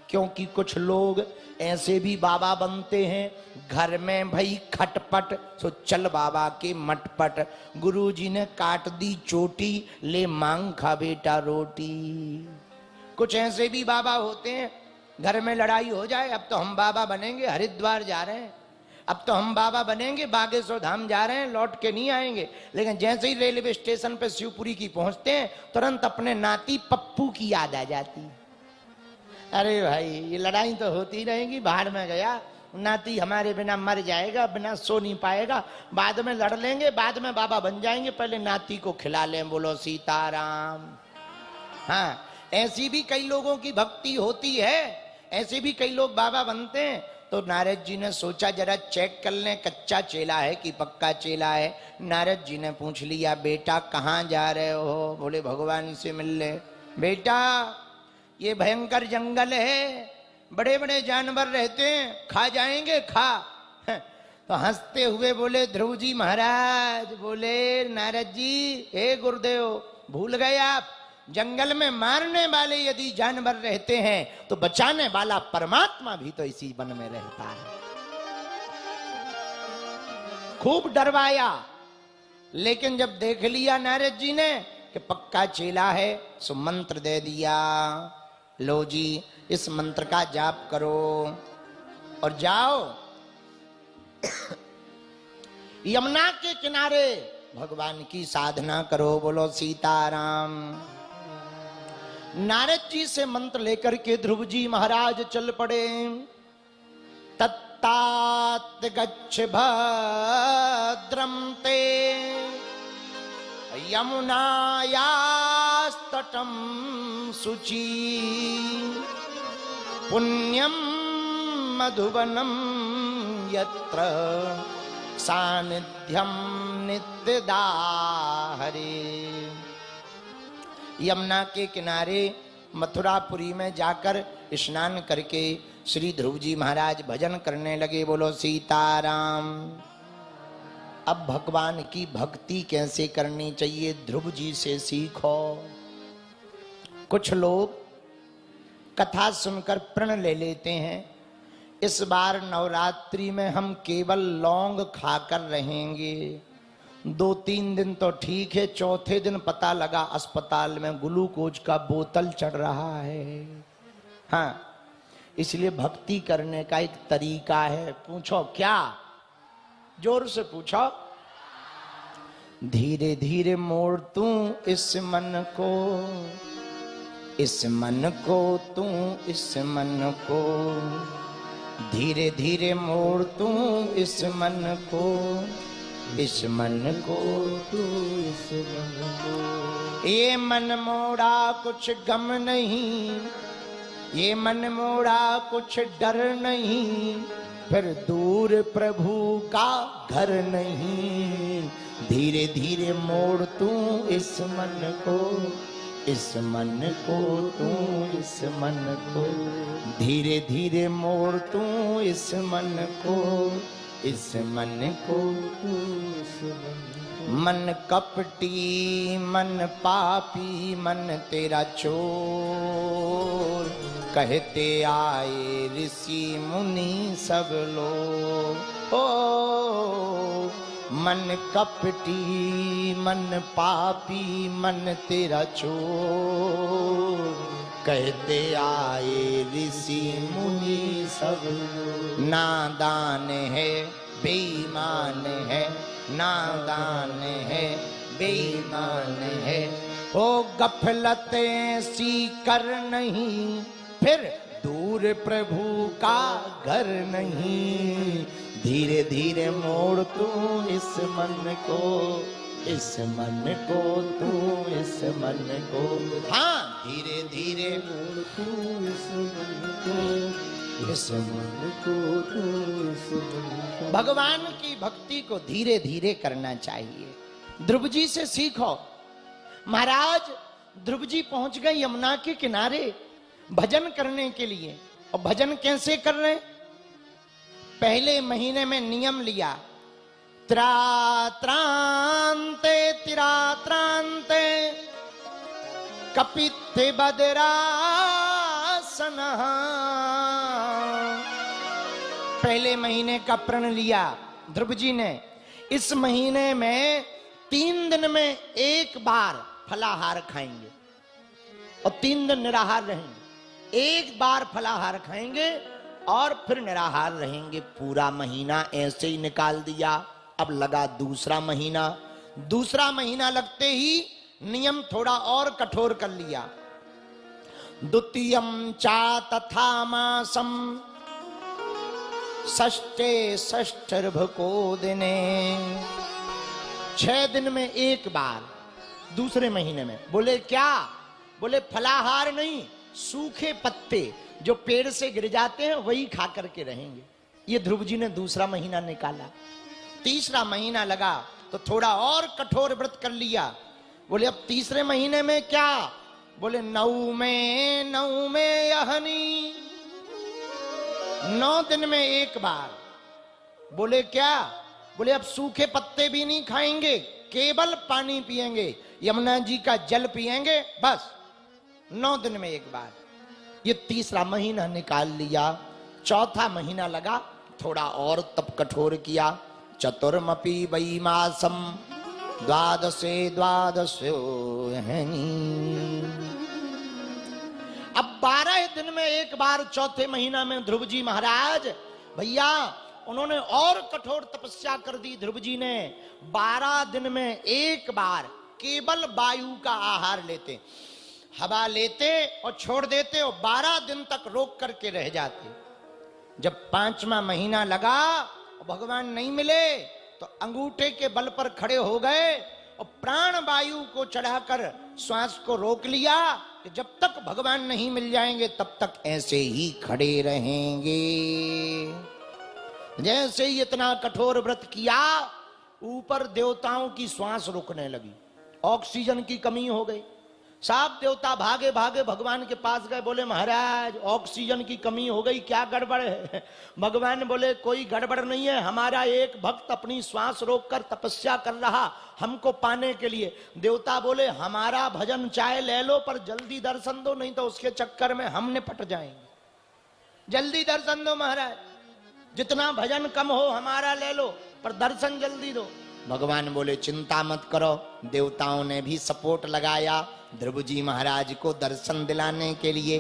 क्योंकि कुछ लोग ऐसे भी बाबा बनते हैं घर में भाई खटपट, सो चल बाबा के मटपट। गुरुजी ने काट दी चोटी, ले मांग खा बेटा रोटी। कुछ ऐसे भी बाबा होते हैं घर में लड़ाई हो जाए, अब तो हम बाबा बनेंगे, हरिद्वार जा रहे हैं, अब तो हम बाबा बनेंगे, बागेश्वर धाम जा रहे हैं, लौट के नहीं आएंगे। लेकिन जैसे ही रेलवे स्टेशन पे शिवपुरी की पहुंचते हैं तुरंत अपने नाती पप्पू की याद आ जाती है। अरे भाई ये लड़ाई तो होती रहेगी, बाहर में गया नाती हमारे बिना मर जाएगा, बिना सो नहीं पाएगा, बाद में लड़ लेंगे, बाद में बाबा बन जाएंगे, पहले नाती को खिला लें। बोलो सीताराम। हाँ, ऐसी भी कई लोगों की भक्ति होती है, ऐसे भी कई लोग बाबा बनते हैं। तो नारद जी ने सोचा जरा चेक कर लें कच्चा चेला है कि पक्का चेला है। नारद जी ने पूछ लिया बेटा कहाँ जा रहे हो? बोले भगवान से मिल ले। बेटा ये भयंकर जंगल है, बड़े बड़े जानवर रहते हैं, खा जाएंगे खा। तो हंसते हुए बोले ध्रुव जी महाराज, बोले नारद जी हे गुरुदेव भूल गए आप, जंगल में मारने वाले यदि जानवर रहते हैं तो बचाने वाला परमात्मा भी तो इसी वन में रहता है। खूब डरवाया, लेकिन जब देख लिया नारद जी ने कि पक्का चेला है, सो मंत्र दे दिया, लो जी इस मंत्र का जाप करो और जाओ यमुना के किनारे भगवान की साधना करो। बोलो सीताराम। नारद जी से मंत्र लेकर के ध्रुव जी महाराज चल पड़े। तत्तात गच्छ भद्रम ते यमुनायास्तटं शुचि पुण्यम मधुवनम यत्र सानिध्यम नित्यदा हरे। यमुना के किनारे मथुरापुरी में जाकर स्नान करके श्री ध्रुव जी महाराज भजन करने लगे। बोलो सीताराम। अब भगवान की भक्ति कैसे करनी चाहिए ध्रुव जी से सीखो। कुछ लोग कथा सुनकर प्रण ले लेते हैं, इस बार नवरात्रि में हम केवल लौंग खाकर रहेंगे। 2-3 दिन तो ठीक है, चौथे दिन पता लगा अस्पताल में ग्लूकोज का बोतल चढ़ रहा है। हाँ, इसलिए भक्ति करने का एक तरीका है। पूछो क्या? जोर से पूछो। धीरे धीरे मोड़ तू इस मन को, इस मन को तू इस मन को, धीरे धीरे मोड़ तू इस मन को, इस मन को तू इस मन को। ये मन मोड़ा कुछ गम नहीं, ये मन मोड़ा कुछ डर नहीं, फिर दूर प्रभु का घर नहीं। धीरे धीरे मोड़ तू इस मन को, इस मन को तू इस मन को, धीरे धीरे मोड़ तू इस मन को, इस मन को तू इस मन को। मन कपटी मन पापी मन तेरा चोर, कहते आए ऋषि मुनि सब लोग। ओ मन कपटी मन पापी मन तेरा चोर, कहते आए ऋषि मुनि सब लोग। नादान है बेईमान है, नादान है बेईमान है, ओ गफलतें सी कर नहीं, फिर दूर प्रभु का घर नहीं। धीरे धीरे मोड़ तू इस मन को, इस मन को तू, इस मन को। हाँ, धीरे धीरे मोड़ तू इस मन को, इस मन को तू, इस मन को। भगवान की भक्ति को धीरे धीरे करना चाहिए। ध्रुव जी से सीखो। महाराज ध्रुव जी पहुंच गए यमुना के किनारे भजन करने के लिए। और भजन कैसे कर रहे? पहले महीने में नियम लिया, त्रात्रांते तिरात्रांते कपित्थे बदरासन। पहले महीने का प्रण लिया ध्रुव जी ने। इस महीने में 3 दिन में एक बार फलाहार खाएंगे और 3 दिन निराहार रहेंगे। एक बार फलाहार खाएंगे और फिर निराहार रहेंगे। पूरा महीना ऐसे ही निकाल दिया। अब लगा दूसरा महीना। दूसरा महीना लगते ही नियम थोड़ा और कठोर कर लिया। द्वितीयम चा तथा मासम षष्ठे षष्ठर्भको दिने। 6 दिन में एक बार दूसरे महीने में। बोले क्या? बोले फलाहार नहीं, सूखे पत्ते जो पेड़ से गिर जाते हैं वही खा करके रहेंगे। ये ध्रुव जी ने दूसरा महीना निकाला। तीसरा महीना लगा तो थोड़ा और कठोर व्रत कर लिया। बोले अब तीसरे महीने में क्या? बोले 9 में यहनी, 9 दिन में एक बार। बोले क्या? बोले अब सूखे पत्ते भी नहीं खाएंगे, केवल पानी पिएंगे, यमुना जी का जल पिएंगे, बस 9 दिन में एक बार। ये तीसरा महीना निकाल लिया। चौथा महीना लगा, थोड़ा और तप कठोर किया। चतुर्मपि वै मासम द्वादशे द्वादशो हनी। अब 12 दिन में एक बार चौथे महीना में ध्रुव जी महाराज भैया उन्होंने और कठोर तपस्या कर दी। ध्रुव जी ने 12 दिन में एक बार केवल वायु का आहार लेते, हवा लेते और छोड़ देते और 12 दिन तक रोक करके रह जाते। जब 5वां महीना लगा और भगवान नहीं मिले तो अंगूठे के बल पर खड़े हो गए और प्राण वायु को चढ़ाकर श्वास को रोक लिया कि जब तक भगवान नहीं मिल जाएंगे तब तक ऐसे ही खड़े रहेंगे। जैसे ही इतना कठोर व्रत किया, ऊपर देवताओं की श्वास रुकने लगी, ऑक्सीजन की कमी हो गई। सब देवता भागे भागे भगवान के पास गए। बोले महाराज ऑक्सीजन की कमी हो गई, क्या गड़बड़ है? भगवान बोले कोई गड़बड़ नहीं है, हमारा एक भक्त अपनी श्वास रोककर तपस्या कर रहा हमको पाने के लिए। देवता बोले हमारा भजन चाहे ले लो पर जल्दी दर्शन दो, नहीं तो उसके चक्कर में हम निपट जाएंगे। जल्दी दर्शन दो महाराज, जितना भजन कम हो हमारा ले लो पर दर्शन जल्दी दो। भगवान बोले चिंता मत करो। देवताओं ने भी सपोर्ट लगाया ध्रुव जी महाराज को दर्शन दिलाने के लिए।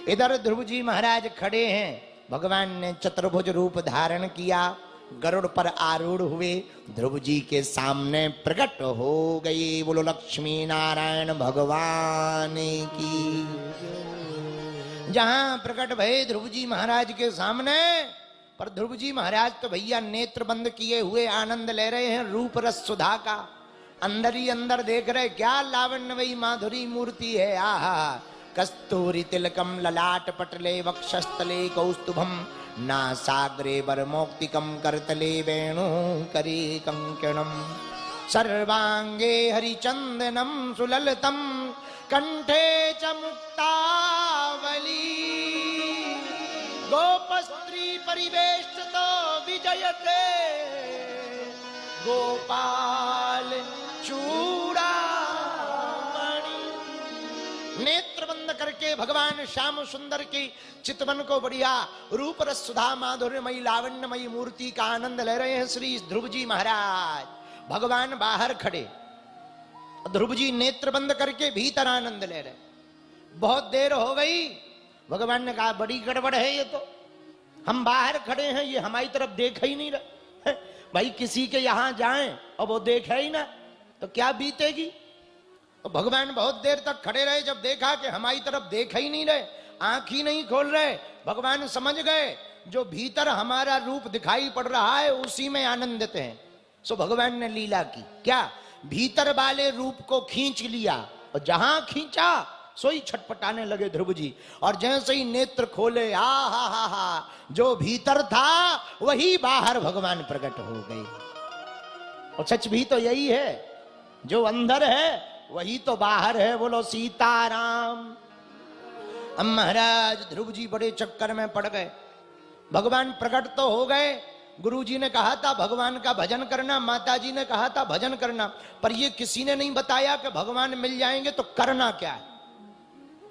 इधर ध्रुव जी महाराज खड़े हैं, भगवान ने चतुर्भुज रूप धारण किया, गरुड़ पर आरूढ़ हुए, ध्रुव जी के सामने प्रकट हो गई। बोलो लक्ष्मी नारायण भगवान की। जहां प्रकट भये ध्रुव जी महाराज के सामने, पर ध्रुव जी महाराज तो भैया नेत्र बंद किए हुए आनंद ले रहे हैं रूप रस सुधा का। अंदर ही अंदर देख रहे क्या लावण्यमयी माधुरी मूर्ति है। आहा, कस्तूरी तिलकम ललाट पटले वक्षस्थले कौस्तुभम नासाग्रे वरमौक्तिकम करतले वेणु करी कंकणम सर्वांगे हरिचंदनम सुललितम कंठे च मुक्तावली गोपस्त्री परिवेष्टितो विजयते गोपाल चूड़ामणि। नेत्र बंद करके भगवान श्याम सुंदर की चितवन को बढ़िया रूप रस सुधा माधुर्यमयी लावण्यमयी मूर्ति का आनंद ले रहे हैं श्री ध्रुव जी महाराज। भगवान बाहर खड़े, ध्रुव जी नेत्र बंद करके भीतर आनंद ले रहे। बहुत देर हो गई, भगवान ने कहा बड़ी गड़बड़ है ये तो, हम बाहर खड़े हैं ये हमारी तरफ देख ही नहीं रहे। भाई किसी के यहां जाएं और वो देखे ही ना तो क्या बीतेगी। तो भगवान बहुत देर तक खड़े रहे, जब देखा कि हमारी तरफ देख ही नहीं रहे, आंख ही नहीं खोल रहे, भगवान समझ गए जो भीतर हमारा रूप दिखाई पड़ रहा है उसी में आनंदित हैं। सो भगवान ने लीला की क्या, भीतर वाले रूप को खींच लिया और जहां खींचा सोई छटपटाने लगे ध्रुव जी। और जैसे ही नेत्र खोले, आ हा, जो भीतर था वही बाहर भगवान प्रकट हो गए। और सच भी तो यही है, जो अंदर है वही तो बाहर है। बोलो सीताराम। अब महाराज ध्रुव जी बड़े चक्कर में पड़ गए। भगवान प्रकट तो हो गए, गुरु जी ने कहा था भगवान का भजन करना, माता जी ने कहा था भजन करना, पर ये किसी ने नहीं बताया कि भगवान मिल जाएंगे तो करना क्या है।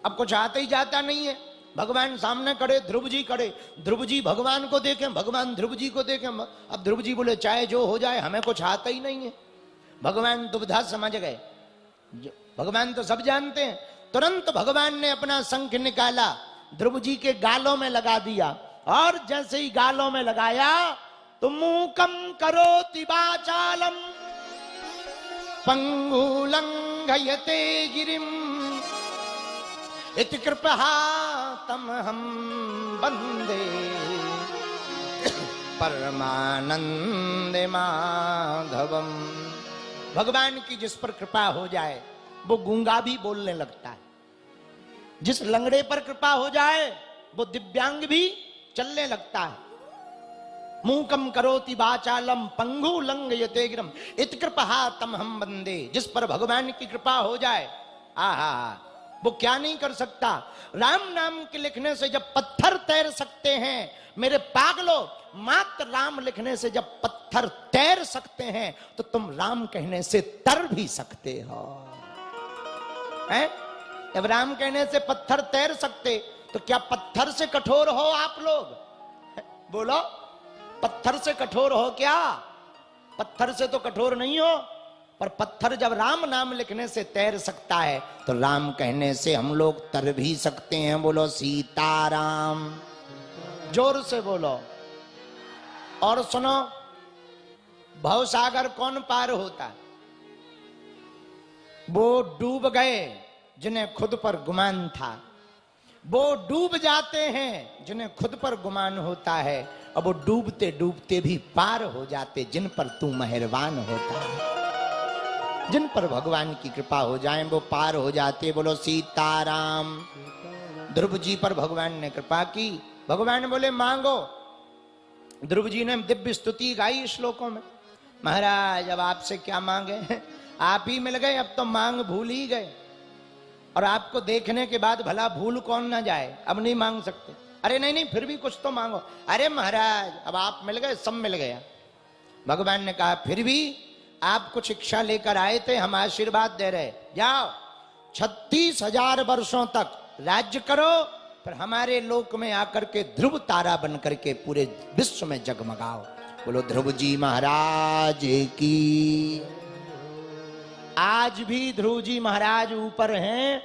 अब कुछ आता ही जाता नहीं है। भगवान सामने खड़े, ध्रुव जी खड़े, ध्रुव जी भगवान को देखें, भगवान ध्रुव जी को देखें। अब ध्रुव जी बोले चाहे जो हो जाए हमें कुछ आता ही नहीं है। भगवान दुविधा समझ गए, भगवान तो सब जानते हैं। तुरंत भगवान ने अपना शंख निकाला, ध्रुव जी के गालों में लगा दिया, और जैसे ही गालों में लगाया तो मूकम करोति वाचालम पंगुलंघयते गिरिम इति कृपया तम हम वंदे परमानंद माधवम। भगवान की जिस पर कृपा हो जाए वो गूंगा भी बोलने लगता है, जिस लंगड़े पर कृपा हो जाए वो दिव्यांग भी चलने लगता है। मूकम करोति वाचालम पंगु लंघयते गिरम इत कृपया तम हम वंदे। जिस पर भगवान की कृपा हो जाए, आहा, वो क्या नहीं कर सकता। राम नाम के लिखने से जब पत्थर तैर सकते हैं, मेरे पागलों, मात्र राम लिखने से जब पत्थर तैर सकते हैं तो तुम राम कहने से तर भी सकते हो, हैं? जब राम कहने से पत्थर तैर सकते तो क्या पत्थर से कठोर हो आप लोग? बोलो, पत्थर से कठोर हो क्या? पत्थर से तो कठोर नहीं हो, पर पत्थर जब राम नाम लिखने से तैर सकता है तो राम कहने से हम लोग तर भी सकते हैं। बोलो सीताराम, जोर से बोलो। और सुनो, भवसागर कौन पार होता? वो डूब गए जिन्हें खुद पर गुमान था, वो डूब जाते हैं जिन्हें खुद पर गुमान होता है, अब वो डूबते डूबते भी पार हो जाते जिन पर तू मेहरबान होता है। जिन पर भगवान की कृपा हो जाए वो पार हो जाते। बोलो सीताराम। ध्रुव जी पर भगवान ने कृपा की, भगवान बोले मांगो। ध्रुव जी ने दिव्य स्तुति गाई श्लोकों में, महाराज अब आपसे क्या मांगे, आप ही मिल गए, अब तो मांग भूल ही गए। और आपको देखने के बाद भला भूल कौन ना जाए, अब नहीं मांग सकते। अरे नहीं नहीं, फिर भी कुछ तो मांगो। अरे महाराज अब आप मिल गए, सब मिल गया। भगवान ने कहा फिर भी आप कुछ इच्छा लेकर आए थे, हम आशीर्वाद दे रहे, जाओ 36,000 वर्षों तक राज्य करो, फिर हमारे लोक में आकर के ध्रुव तारा बन करके पूरे विश्व में जगमगाओ। बोलो ध्रुव जी महाराज की। आज भी ध्रुव जी महाराज ऊपर हैं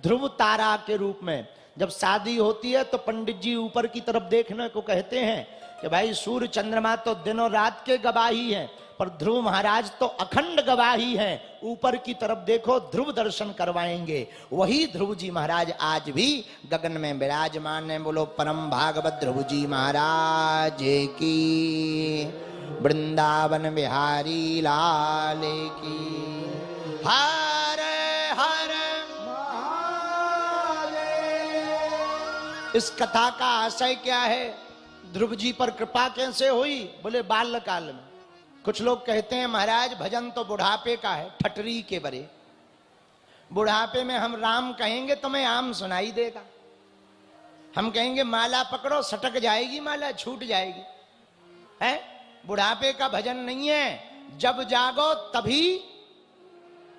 ध्रुव तारा के रूप में। जब शादी होती है तो पंडित जी ऊपर की तरफ देखने को कहते हैं कि भाई सूर्य चंद्रमा तो दिनों रात के गवाही हैं, पर ध्रुव महाराज तो अखंड गवाही हैं। ऊपर की तरफ देखो, ध्रुव दर्शन करवाएंगे। वही ध्रुव जी महाराज आज भी गगन में विराजमान है। बोलो परम भागवत ध्रुव जी महाराज की। वृंदावन बिहारी लाल की। हर हर महादेव। इस कथा का आशय क्या है? ध्रुव जी पर कृपा कैसे हुई? बोले बाल्यकाल में। कुछ लोग कहते हैं महाराज भजन तो बुढ़ापे का है, ठटरी के बरे। बुढ़ापे में हम राम कहेंगे तो मैं आम सुनाई देगा, हम कहेंगे माला पकड़ो, सटक जाएगी माला, छूट जाएगी। है बुढ़ापे का भजन नहीं है। जब जागो तभी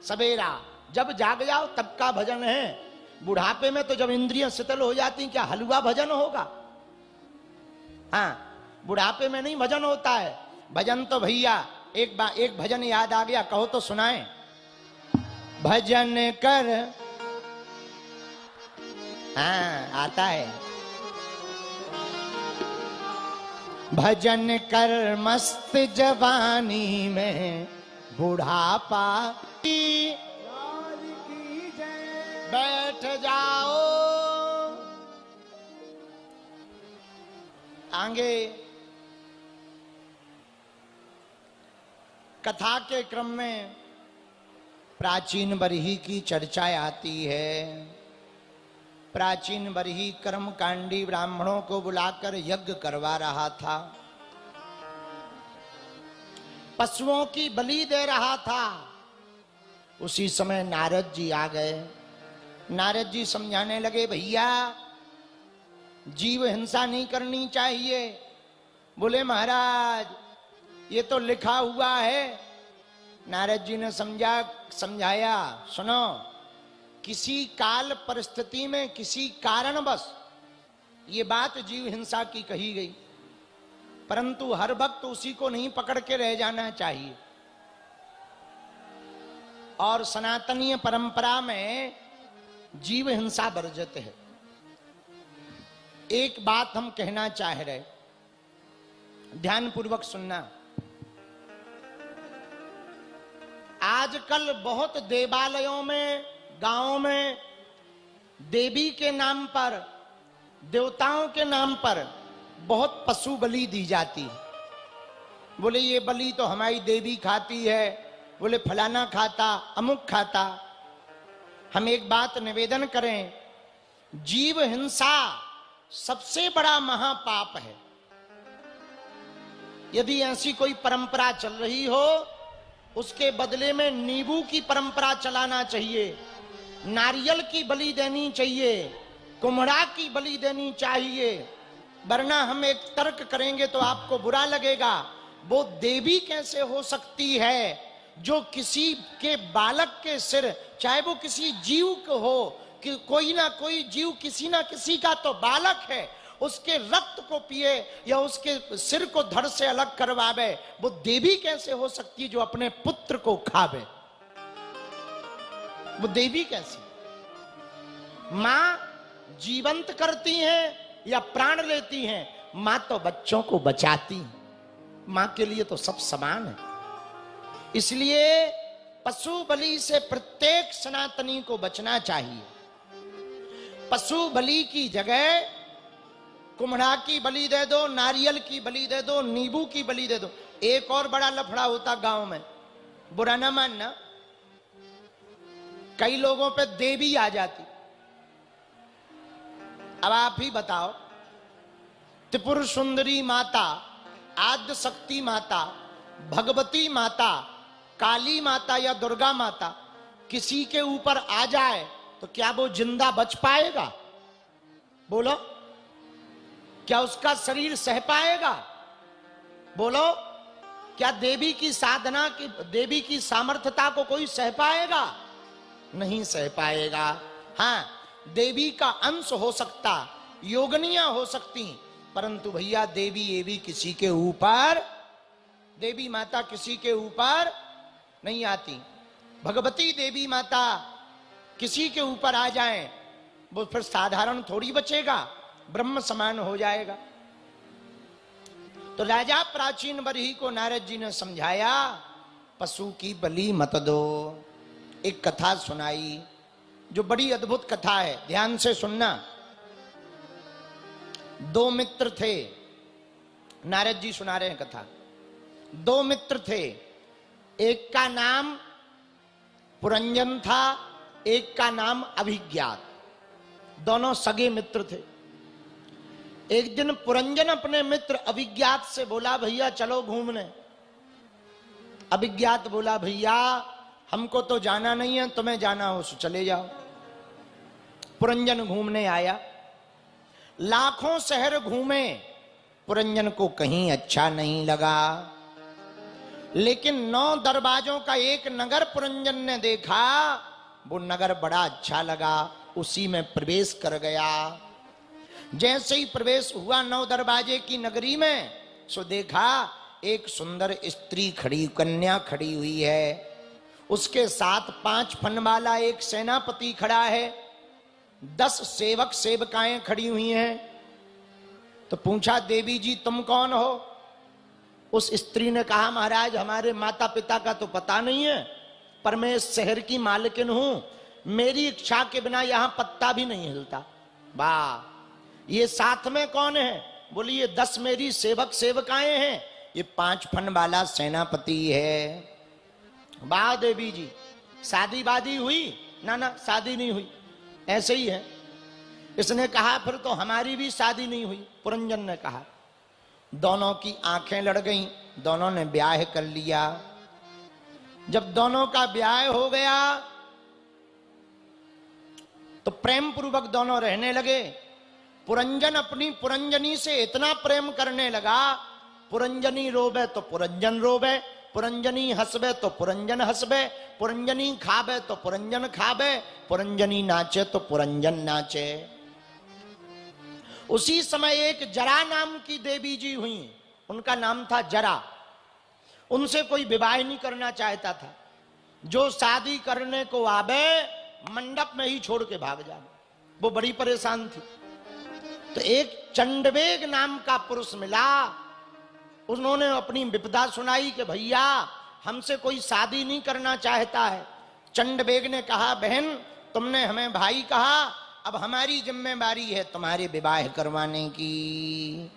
सवेरा, जब जाग जाओ तब का भजन है। बुढ़ापे में तो जब इंद्रियां शिथिल हो जाती, क्या हलवा भजन होगा? हाँ, बुढ़ापे में नहीं भजन होता है। भजन तो भैया एक भजन याद आ गया, कहो तो सुनाएं। भजन कर, हाँ आता है। भजन कर मस्त जवानी में बुढ़ापा की बैठ जाओ। आगे कथा के क्रम में प्राचीन बरही की चर्चा आती है। प्राचीन बरही कर्मकांडी ब्राह्मणों को बुलाकर यज्ञ करवा रहा था, पशुओं की बलि दे रहा था। उसी समय नारद जी आ गए। नारद जी समझाने लगे, भैया जीव हिंसा नहीं करनी चाहिए। बोले महाराज ये तो लिखा हुआ है। नारद जी ने समझाया, सुनो, किसी काल परिस्थिति में किसी कारणवश ये बात जीव हिंसा की कही गई, परंतु हर वक्त उसी को नहीं पकड़ के रह जाना चाहिए। और सनातनीय परंपरा में जीव हिंसा वर्जित है। एक बात हम कहना चाह रहे, ध्यान पूर्वक सुनना। आजकल बहुत देवालयों में, गांवों में देवी के नाम पर, देवताओं के नाम पर बहुत पशु बलि दी जाती है। बोले ये बलि तो हमारी देवी खाती है, बोले फलाना खाता, अमुक खाता। हम एक बात निवेदन करें, जीव हिंसा सबसे बड़ा महापाप है। यदि ऐसी कोई परंपरा चल रही हो, उसके बदले में नींबू की परंपरा चलाना चाहिए, नारियल की बलि देनी चाहिए, कुम्हड़ा की बलि देनी चाहिए। वरना हम एक तर्क करेंगे तो आपको बुरा लगेगा। वो देवी कैसे हो सकती है जो किसी के बालक के सिर, चाहे वो किसी जीव को हो, कि कोई ना कोई जीव किसी ना किसी का तो बालक है, उसके रक्त को पिए या उसके सिर को धड़ से अलग करवावे। वो देवी कैसे हो सकती है जो अपने पुत्र को खावे? वो देवी कैसी? मां जीवंत करती हैं या प्राण लेती हैं, मां तो बच्चों को बचाती है। मां के लिए तो सब समान है। इसलिए पशु बलि से प्रत्येक सनातनी को बचना चाहिए। पशु बलि की जगह कुम्हड़ा की बलि दे दो, नारियल की बलि दे दो, नींबू की बलि दे दो। एक और बड़ा लफड़ा होता गांव में, बुरा ना मानना, कई लोगों पे देवी आ जाती। अब आप ही बताओ, त्रिपुर सुंदरी माता, आद्य शक्ति माता, भगवती माता, काली माता या दुर्गा माता किसी के ऊपर आ जाए तो क्या वो जिंदा बच पाएगा? बोलो, क्या उसका शरीर सह पाएगा? बोलो, क्या देवी की साधना की, देवी की सामर्थ्यता को कोई सह पाएगा? नहीं सह पाएगा। हाँ, देवी का अंश हो सकता, योगनियां हो सकती, परंतु भैया देवी एवी किसी के ऊपर, देवी माता किसी के ऊपर नहीं आती। भगवती देवी माता किसी के ऊपर आ जाए वो फिर साधारण थोड़ी बचेगा, ब्रह्म समान हो जाएगा। तो राजा प्राचीन बरही को नारद जी ने समझाया, पशु की बलि मत दो। एक कथा सुनाई जो बड़ी अद्भुत कथा है, ध्यान से सुनना। दो मित्र थे, नारद जी सुना रहे हैं कथा। दो मित्र थे, एक का नाम पुरंजन था, एक का नाम अभिज्ञात। दोनों सगे मित्र थे। एक दिन पुरंजन अपने मित्र अभिज्ञात से बोला, भैया चलो घूमने। अभिज्ञात बोला, भैया हमको तो जाना नहीं है, तुम्हें जाना हो तो चले जाओ। पुरंजन घूमने आया, लाखों शहर घूमे, पुरंजन को कहीं अच्छा नहीं लगा। लेकिन 9 दरवाजों का एक नगर पुरंजन ने देखा, वो नगर बड़ा अच्छा लगा, उसी में प्रवेश कर गया। जैसे ही प्रवेश हुआ 9 दरवाजे की नगरी में, सो देखा एक सुंदर स्त्री खड़ी, कन्या खड़ी हुई है। उसके साथ 5 फन वाला एक सेनापति खड़ा है, 10 सेवक सेवकाएं खड़ी हुई हैं। तो पूछा, देवी जी तुम कौन हो? उस स्त्री ने कहा, महाराज हमारे माता पिता का तो पता नहीं है, पर मैं इस शहर की मालकिन हूं, मेरी इच्छा के बिना यहां पत्ता भी नहीं हिलता। वाह, ये साथ में कौन है? बोली ये 10 मेरी सेवक सेवकाएं हैं, ये 5 फन वाला सेनापति है। वाह देवी जी, शादी वादी हुई? ना ना, शादी नहीं हुई, ऐसे ही है। इसने कहा फिर तो हमारी भी शादी नहीं हुई। पुरंजन ने कहा। दोनों की आंखें लड़ गईं, दोनों ने ब्याह कर लिया। जब दोनों का ब्याह हो गया तो प्रेम पूर्वक दोनों रहने लगे। पुरंजन अपनी पुरंजनी से इतना प्रेम करने लगा, पुरंजनी रोबे तो पुरंजन रोबे, पुरंजनी हंसबे तो पुरंजन हंसबे, पुरंजनी खाबे तो पुरंजन खाबे, पुरंजनी नाचे तो पुरंजन नाचे। उसी समय एक जरा नाम की देवी जी हुई, उनका नाम था जरा। उनसे कोई विवाह नहीं करना चाहता था, जो शादी करने को आवे मंडप में ही छोड़ के भाग जाए। वो बड़ी परेशान थी। तो एक चंडवेग नाम का पुरुष मिला, उन्होंने अपनी विपदा सुनाई कि भैया हमसे कोई शादी नहीं करना चाहता है। चंडवेग ने कहा बहन तुमने हमें भाई कहा, अब हमारी जिम्मेदारी है तुम्हारे विवाह करवाने की।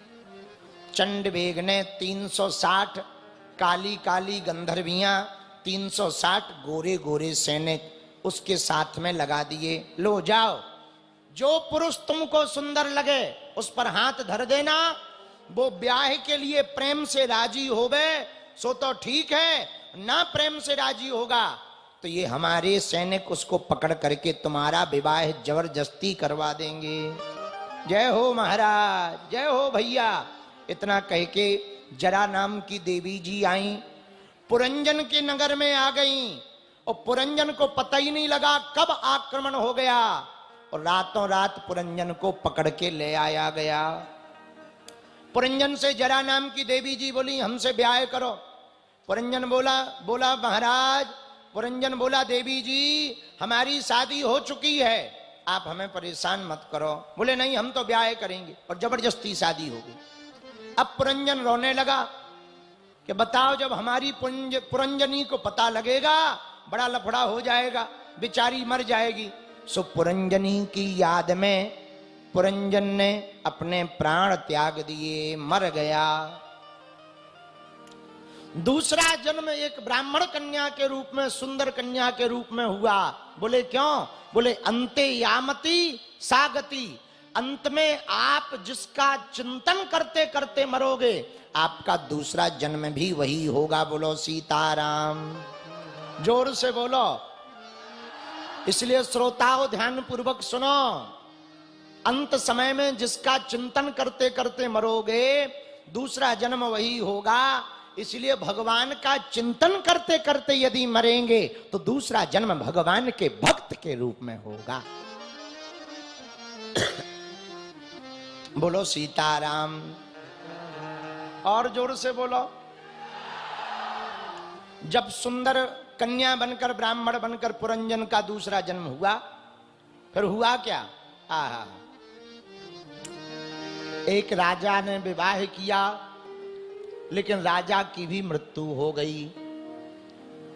चंडवेग ने 360 काली काली गंधर्वियां, 360 गोरे गोरे सैनिक उसके साथ में लगा दिए। लो जाओ, जो पुरुष तुमको सुंदर लगे उस पर हाथ धर देना, वो ब्याह के लिए प्रेम से राजी होवे सो तो ठीक है, ना प्रेम से राजी होगा तो ये हमारे सैनिक उसको पकड़ करके तुम्हारा विवाह जबरदस्ती करवा देंगे। जय हो महाराज, जय हो भैया। इतना कह के जरा नाम की देवी जी आई, पुरंजन के नगर में आ गईं और पुरंजन को पता ही नहीं लगा कब आक्रमण हो गया और रातों रात पुरंजन को पकड़ के ले आया गया। पुरंजन से जरा नाम की देवी जी बोली हमसे ब्याह करो। पुरंजन बोला महाराज, पुरंजन बोला देवी जी हमारी शादी हो चुकी है, आप हमें परेशान मत करो। बोले नहीं हम तो ब्याह करेंगे, और जबरदस्ती शादी हो गई। अब पुरंजन रोने लगा कि बताओ जब हमारी पुरंजनी को पता लगेगा बड़ा लफड़ा हो जाएगा, बेचारी मर जाएगी। सो पुरंजनी की याद में पुरंजन ने अपने प्राण त्याग दिए, मर गया। दूसरा जन्म एक ब्राह्मण कन्या के रूप में, सुंदर कन्या के रूप में हुआ। बोले क्यों? बोले अंते यामती सागति, अंत में आप जिसका चिंतन करते करते मरोगे आपका दूसरा जन्म भी वही होगा। बोलो सीताराम, जोर से बोलो। इसलिए श्रोताओं ध्यान पूर्वक सुनो, अंत समय में जिसका चिंतन करते करते मरोगे दूसरा जन्म वही होगा। इसलिए भगवान का चिंतन करते करते यदि मरेंगे तो दूसरा जन्म भगवान के भक्त के रूप में होगा। बोलो सीताराम, और जोर से बोलो। जब सुंदर कन्या बनकर ब्राह्मण बनकर पुरंजन का दूसरा जन्म हुआ, फिर हुआ क्या? आहा, एक राजा ने विवाह किया लेकिन राजा की भी मृत्यु हो गई।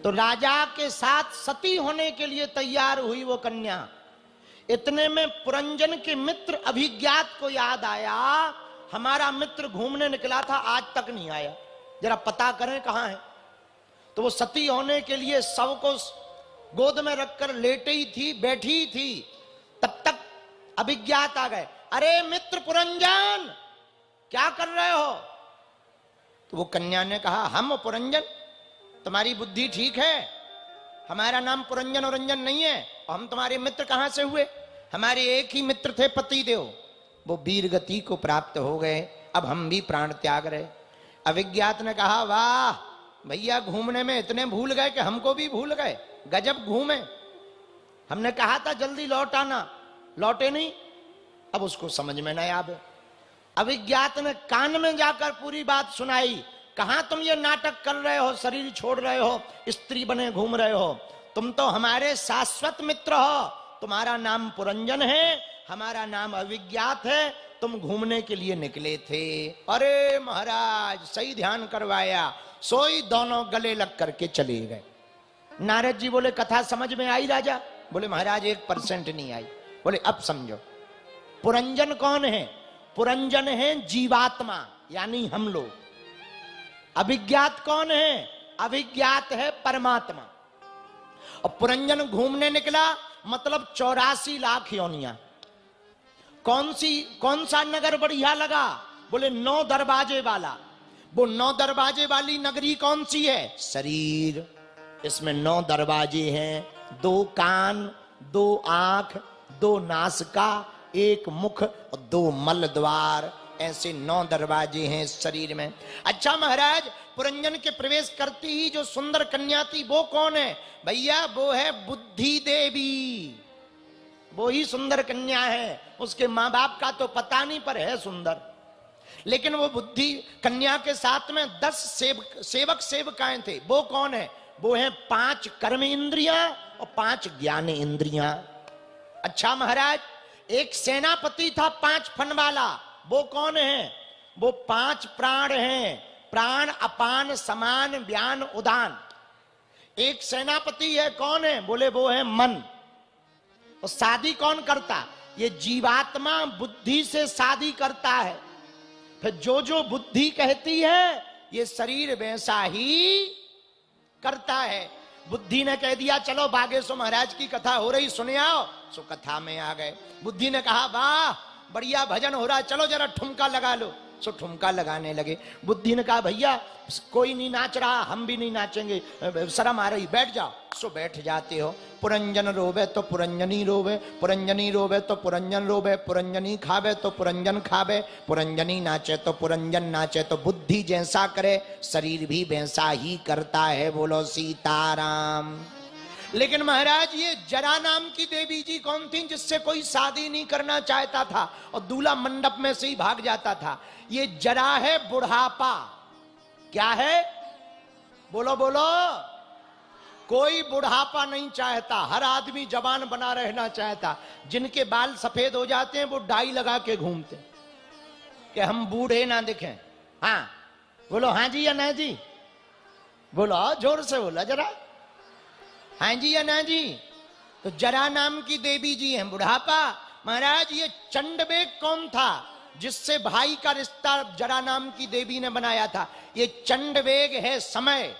तो राजा के साथ सती होने के लिए तैयार हुई वो कन्या। इतने में पुरंजन के मित्र अभिज्ञात को याद आया, हमारा मित्र घूमने निकला था आज तक नहीं आया, जरा पता करें कहां है। तो वो सती होने के लिए शव को गोद में रखकर लेटे ही थी, बैठी ही थी, तब तक अभिज्ञात आ गए। अरे मित्र पुरंजन क्या कर रहे हो? तो वो कन्या ने कहा हम पुरंजन, तुम्हारी बुद्धि ठीक है, हमारा नाम पुरंजन और रंजन नहीं है, और हम तुम्हारे मित्र कहां से हुए? हमारे एक ही मित्र थे पतिदेव, वो वीर गति को प्राप्त हो गए, अब हम भी प्राण त्याग रहे। अभिज्ञात ने कहा वाह भैया, घूमने में इतने भूल गए कि हमको भी भूल गए, गजब घूमे, हमने कहा था जल्दी लौट आना, लौटे नहीं। अब उसको समझ में नहीं आवे। अभिज्ञात ने कान में जाकर पूरी बात सुनाई, कहां तुम ये नाटक कर रहे हो, शरीर छोड़ रहे हो, स्त्री बने घूम रहे हो, तुम तो हमारे शाश्वत मित्र हो, तुम्हारा नाम पुरंजन है, हमारा नाम अभिज्ञात है, तुम घूमने के लिए निकले थे। अरे महाराज सही ध्यान करवाया, सोई दोनों गले लग करके चले गए। नारद जी बोले कथा समझ में आई राजा? बोले महाराज 1% नहीं आई। बोले अब समझो। पुरंजन कौन है? पुरंजन है जीवात्मा यानी हम लोग। अभिज्ञात कौन है? अभिज्ञात है परमात्मा। और पुरंजन घूमने निकला मतलब 84 लाख योनियां। कौन सा नगर बढ़िया लगा? बोले 9 दरवाजे वाला। वो 9 दरवाजे वाली नगरी कौन सी है? शरीर। इसमें 9 दरवाजे हैं, 2 कान, 2 आंख, 2 नासिका, 1 मुख और 2 मल द्वार। ऐसे 9 दरवाजे हैं इस शरीर में। अच्छा महाराज, पुरंजन के प्रवेश करती ही जो सुंदर कन्या थी वो कौन है? भैया वो है बुद्धि देवी। वो ही सुंदर कन्या है। उसके माँ बाप का तो पता नहीं पर है सुंदर। लेकिन वो बुद्धि कन्या के साथ में 10 सेवक सेवकाएं थे। वो कौन है? वो है 5 कर्म इंद्रियां और 5 ज्ञान इंद्रियां। अच्छा महाराज, एक सेनापति था 5 फन वाला। वो कौन है? वो 5 प्राण हैं, प्राण अपान समान व्यान उदान। एक सेनापति है, कौन है? बोले वो है मन। और शादी कौन करता? ये जीवात्मा बुद्धि से शादी करता है। फिर जो बुद्धि कहती है ये शरीर वैसा ही करता है। बुद्धि ने कह दिया चलो बागेश्वर महाराज की कथा हो रही, सुने आओ। सो कथा में आ गए। बुद्धि ने कहा वाह बढ़िया भजन हो रहा है, चलो जरा ठुमका लगा लो। सो ठुमका लगाने लगे। बुद्धि ने कहा भैया कोई नहीं नाच रहा, हम भी नहीं नाचेंगे, शर्म आ रही, बैठ जाओ। सो बैठ जाते हो। पुरंजन रोवे तो पुरंजनी रोवे, पुरंजनी रोवे तो पुरंजन रोवे, पुरंजनी खावे तो पुरंजन खावे, पुरंजनी नाचे तो पुरंजन नाचे। तो बुद्धि जैसा करे शरीर भी वैसा ही करता है। बोलो सीताराम। लेकिन महाराज ये जरा नाम की देवी जी कौन थी जिससे कोई शादी नहीं करना चाहता था और दूल्हा मंडप में से ही भाग जाता था? ये जरा है बुढ़ापा। क्या है? बोलो बोलो। कोई बुढ़ापा नहीं चाहता, हर आदमी जवान बना रहना चाहता। जिनके बाल सफेद हो जाते हैं वो डाई लगा के घूमते कि हम बूढ़े ना दिखें। हाँ बोलो हाँ जी या ना जी? बोलो जोर से बोला जरा, हाँ जी या ना जी? तो जरा नाम की देवी जी हैं बुढ़ापा। महाराज ये चंडवेग कौन था जिससे भाई का रिश्ता जरा नाम की देवी ने बनाया था? ये चंडवेग है समय।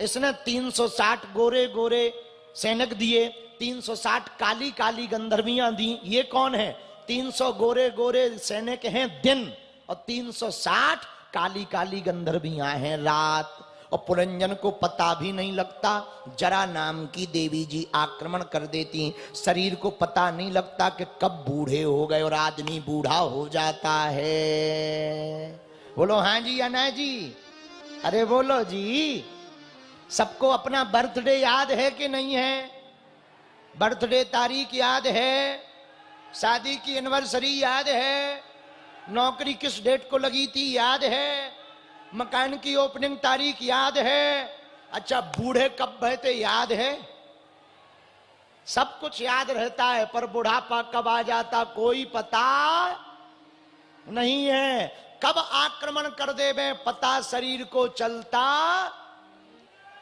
इसने 360 गोरे गोरे सैनिक दिए, 360 काली काली गंधर्वियां दी। ये कौन है? 300 गोरे गोरे सैनिक हैं दिन और 360 काली काली गंधर्वियां हैं रात। और पुरंजन को पता भी नहीं लगता। जरा नाम की देवी जी आक्रमण कर देती। शरीर को पता नहीं लगता कि कब बूढ़े हो गए और आदमी बूढ़ा हो जाता है। बोलो हाँ जी या ना जी? अरे बोलो जी। सबको अपना बर्थडे याद है कि नहीं है? बर्थडे तारीख याद है? शादी की एनिवर्सरी याद है? नौकरी किस डेट को लगी थी याद है? मकान की ओपनिंग तारीख याद है? अच्छा बूढ़े कब बहते याद है? सब कुछ याद रहता है पर बुढ़ापा कब आ जाता कोई पता नहीं है। कब आक्रमण कर देवे पता शरीर को चलता।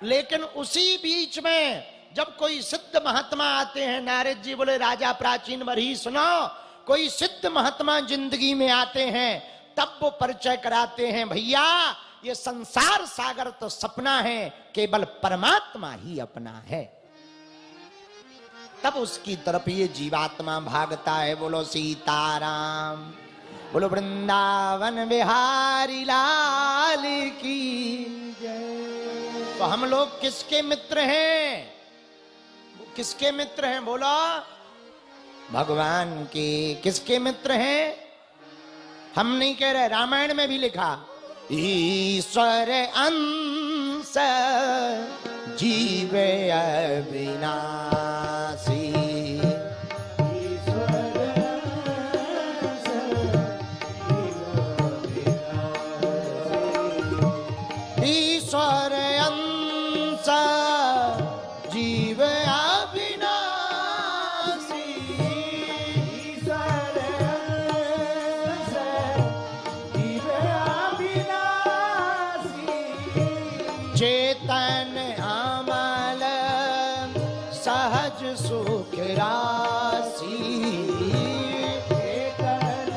लेकिन उसी बीच में जब कोई सिद्ध महात्मा आते हैं, नारद जी बोले राजा प्राचीन वरी सुनो, कोई सिद्ध महात्मा जिंदगी में आते हैं तब वो परिचय कराते हैं भैया ये संसार सागर तो सपना है, केवल परमात्मा ही अपना है। तब उसकी तरफ ये जीवात्मा भागता है। बोलो सीताराम। बोलो वृंदावन बिहारी लाल की जय। तो हम लोग किसके मित्र हैं? किसके मित्र हैं? बोलो भगवान के। किसके मित्र हैं? हम नहीं कह रहे, रामायण में भी लिखा ईश्वर अंश जीव अविनाशी। ईश्वर अंश जीव अविनाशी। ईश्वर अंश जीव अविनाशी। चेतन अमल सहज सुख राशि। चेतन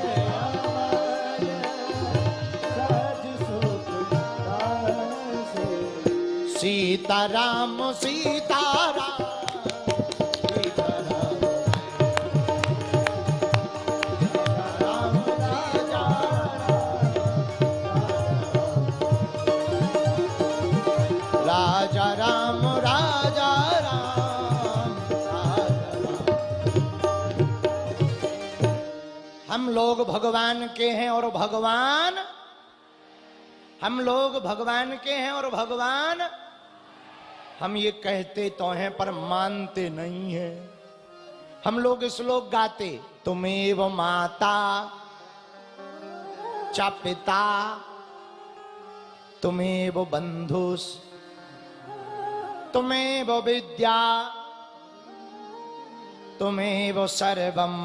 सीताराम सीताराम राजा राम राजा राम हम लोग भगवान के हैं और भगवान हम लोग भगवान के हैं और भगवान हम ये कहते तो हैं पर मानते नहीं है। हम लोग श्लोक गाते तुमेव माता च पिता तुमेव बंधुस तुमेव विद्या तुमेव सर्वम।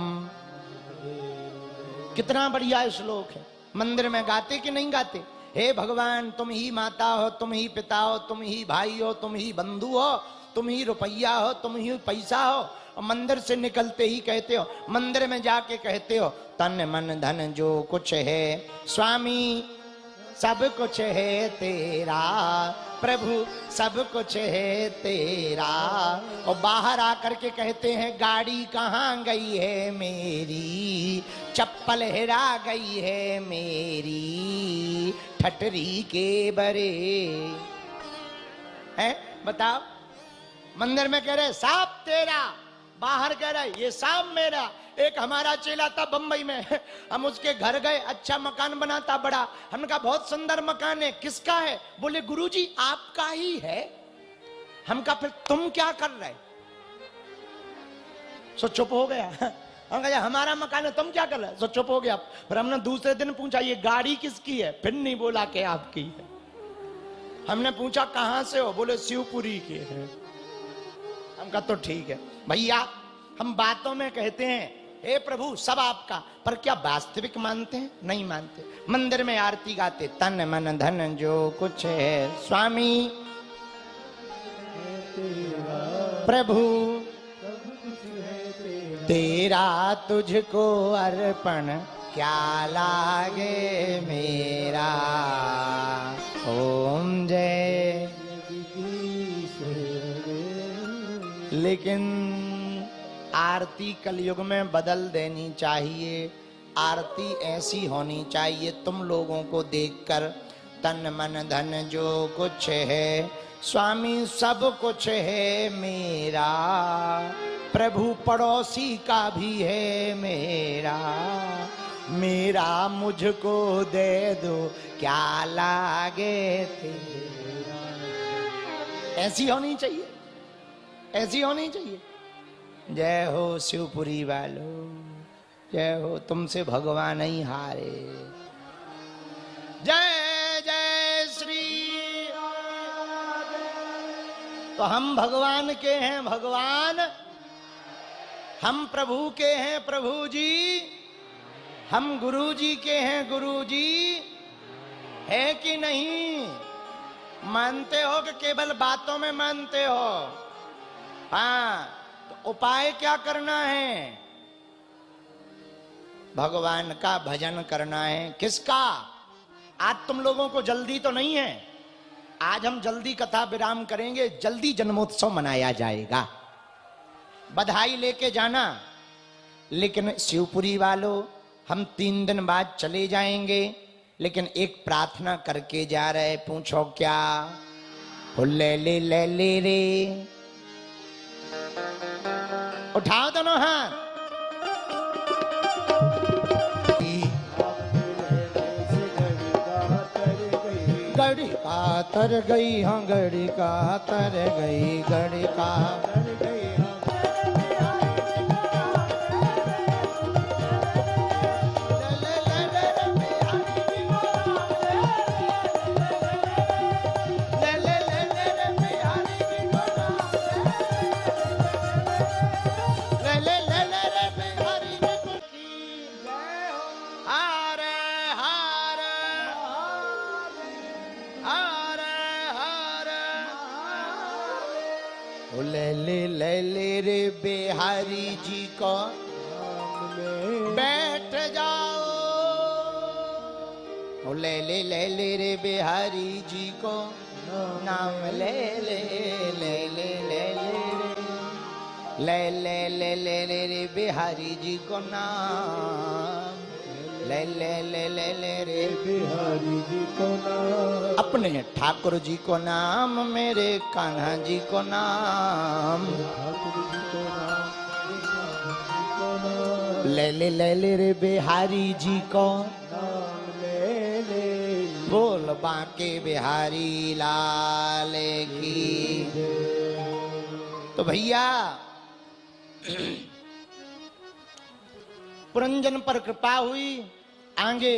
कितना बढ़िया श्लोक है। मंदिर में गाते कि नहीं गाते? हे भगवान तुम ही माता हो, तुम ही पिता हो, तुम ही भाई हो, तुम ही बंधु हो, तुम ही रुपया हो, तुम ही पैसा हो। और मंदिर से निकलते ही कहते हो, मंदिर में जाके कहते हो तन मन धन जो कुछ है स्वामी सब कुछ है तेरा, प्रभु सब कुछ है तेरा। और बाहर आकर के कहते हैं गाड़ी कहाँ गई है मेरी, चप्पल हेरा गई है मेरी, ठटरी के बरे है। बताओ, मंदिर में कह रहे सांप तेरा, बाहर कह रहे ये सांप मेरा। एक हमारा चेला था बंबई में, हम उसके घर गए, अच्छा मकान बनाता बड़ा। हमने कहा बहुत सुंदर मकान है, किसका है? बोले गुरुजी आपका ही है। हम कहा फिर तुम क्या कर रहे? सो चुप हो गया। हम कहा हमारा मकान है, तुम क्या कर रहे? सो चुप हो गया। फिर हमने दूसरे दिन पूछा ये गाड़ी किसकी है? फिर नहीं बोला कि आपकी है। हमने पूछा कहां से हो? बोले शिवपुरी के है। हम कहा तो ठीक है भैया, हम बातों में कहते हैं हे प्रभु सब आपका, पर क्या वास्तविक मानते हैं? नहीं मानते। मंदिर में आरती गाते तन मन धन जो कुछ है स्वामी प्रभु तेरा तुझको अर्पण क्या लागे मेरा। ओम जय। लेकिन आरती कलयुग में बदल देनी चाहिए। आरती ऐसी होनी चाहिए तुम लोगों को देखकर तन मन धन जो कुछ है स्वामी सब कुछ है मेरा, प्रभु पड़ोसी का भी है मेरा, मेरा मुझको दे दो क्या लागे तेरा। ऐसी होनी चाहिए, ऐसी होनी चाहिए। जय हो शिवपुरी वालों, जय हो, तुमसे भगवान ही हारे। जय जय श्री। तो हम भगवान के हैं भगवान, हम प्रभु के हैं प्रभु जी, हम गुरु जी के हैं गुरु जी, है कि नहीं? मानते हो कि केवल बातों में मानते हो? हाँ, तो उपाय क्या करना है? भगवान का भजन करना है। किसका? आज तुम लोगों को जल्दी तो नहीं है, आज हम जल्दी कथा विराम करेंगे, जल्दी जन्मोत्सव मनाया जाएगा, बधाई लेके जाना। लेकिन शिवपुरी वालों हम 3 दिन बाद चले जाएंगे, लेकिन एक प्रार्थना करके जा रहे। पूछो क्या? ले रे, उठाओ दोनों हाथ। गड़ी का तर गई, हाँ गड़ी का तर गई, गड़ी का तर गई। ले रे बिहारी जी को बैठ जाओ, ले रे बिहारी जी को नाम ले ले ले ले ले ले ले ले ले ले रे बिहारी जी को नाम ले ले ले ले ले रे बिहारी जी को नाम, अपने ठाकुर जी को नाम, मेरे कान्हा जी को नाम, ठाकुर जी को नाम, ले ले रे बिहारी जी को नाम ले ले बोल बांके बिहारी लाल की। तो भैया पुरंजन पर कृपा हुई। आगे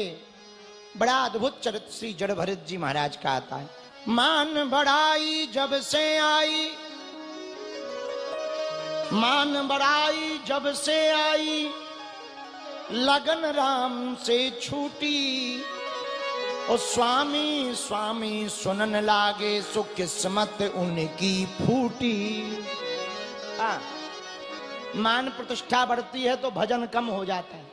बड़ा अद्भुत चरित्र श्री जड़ भरत जी महाराज का आता है। मान बढ़ाई जब से आई, मान बढ़ाई जब से आई, लगन राम से छूटी, और स्वामी स्वामी सुनन लागे, सो किस्मत उनकी फूटी। मान प्रतिष्ठा बढ़ती है तो भजन कम हो जाता है।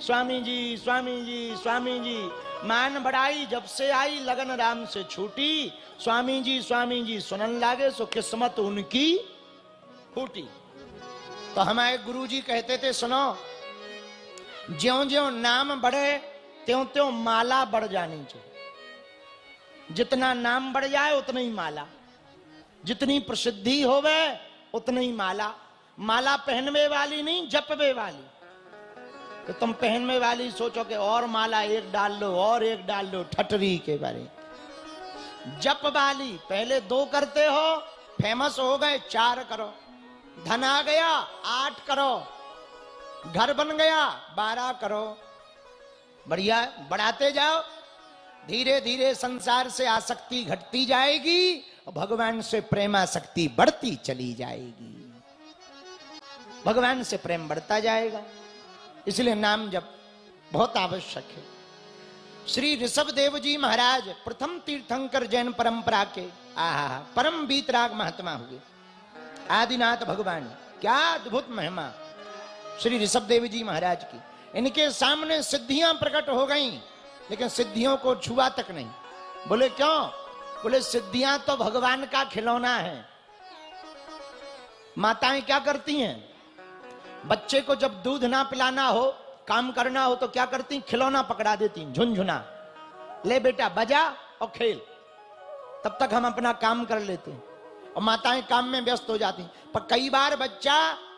स्वामी जी स्वामी जी स्वामी जी, मान बढ़ाई जब से आई, लगन राम से छूटी, स्वामी जी सुनन लागे, सो किस्मत उनकी फूटी। तो हमारे गुरु जी कहते थे, सुनो, ज्यों ज्यों नाम बढ़े त्यों त्यों माला बढ़ जानी चाहिए। जितना नाम बढ़ जाए उतना ही माला, जितनी प्रसिद्धि होवे उतनी ही माला। माला पहनवे वाली नहीं, जपवे वाली। तो तुम पहनवे वाली सोचो कि और माला एक डाल लो और एक डाल लो, ठटरी के बारे। जप वाली पहले 2 करते हो, फेमस हो गए 4 करो, धन आ गया 8 करो, घर बन गया 12 करो। बढ़िया बढ़ाते जाओ, धीरे धीरे संसार से आसक्ति घटती जाएगी और भगवान से प्रेमासक्ति बढ़ती चली जाएगी। भगवान से प्रेम बढ़ता जाएगा। इसलिए नाम जप बहुत आवश्यक है। श्री ऋषभ देव जी महाराज प्रथम तीर्थंकर जैन परंपरा के परम वीतराग महात्मा हुए। आदिनाथ भगवान, क्या अद्भुत महिमा श्री ऋषभ देव जी महाराज की। इनके सामने सिद्धियां प्रकट हो गईं, लेकिन सिद्धियों को छुआ तक नहीं। बोले क्यों? बोले सिद्धियां तो भगवान का खिलौना है। माताएं क्या करती हैं? बच्चे को जब दूध ना पिलाना हो, काम करना हो, तो क्या करती? खिलौना पकड़ा देती, झुनझुना, ले बेटा बजा और खेल, तब तक हम अपना काम कर लेते हैं। और माताएं काम में व्यस्त हो जाती। पर कई बार बच्चा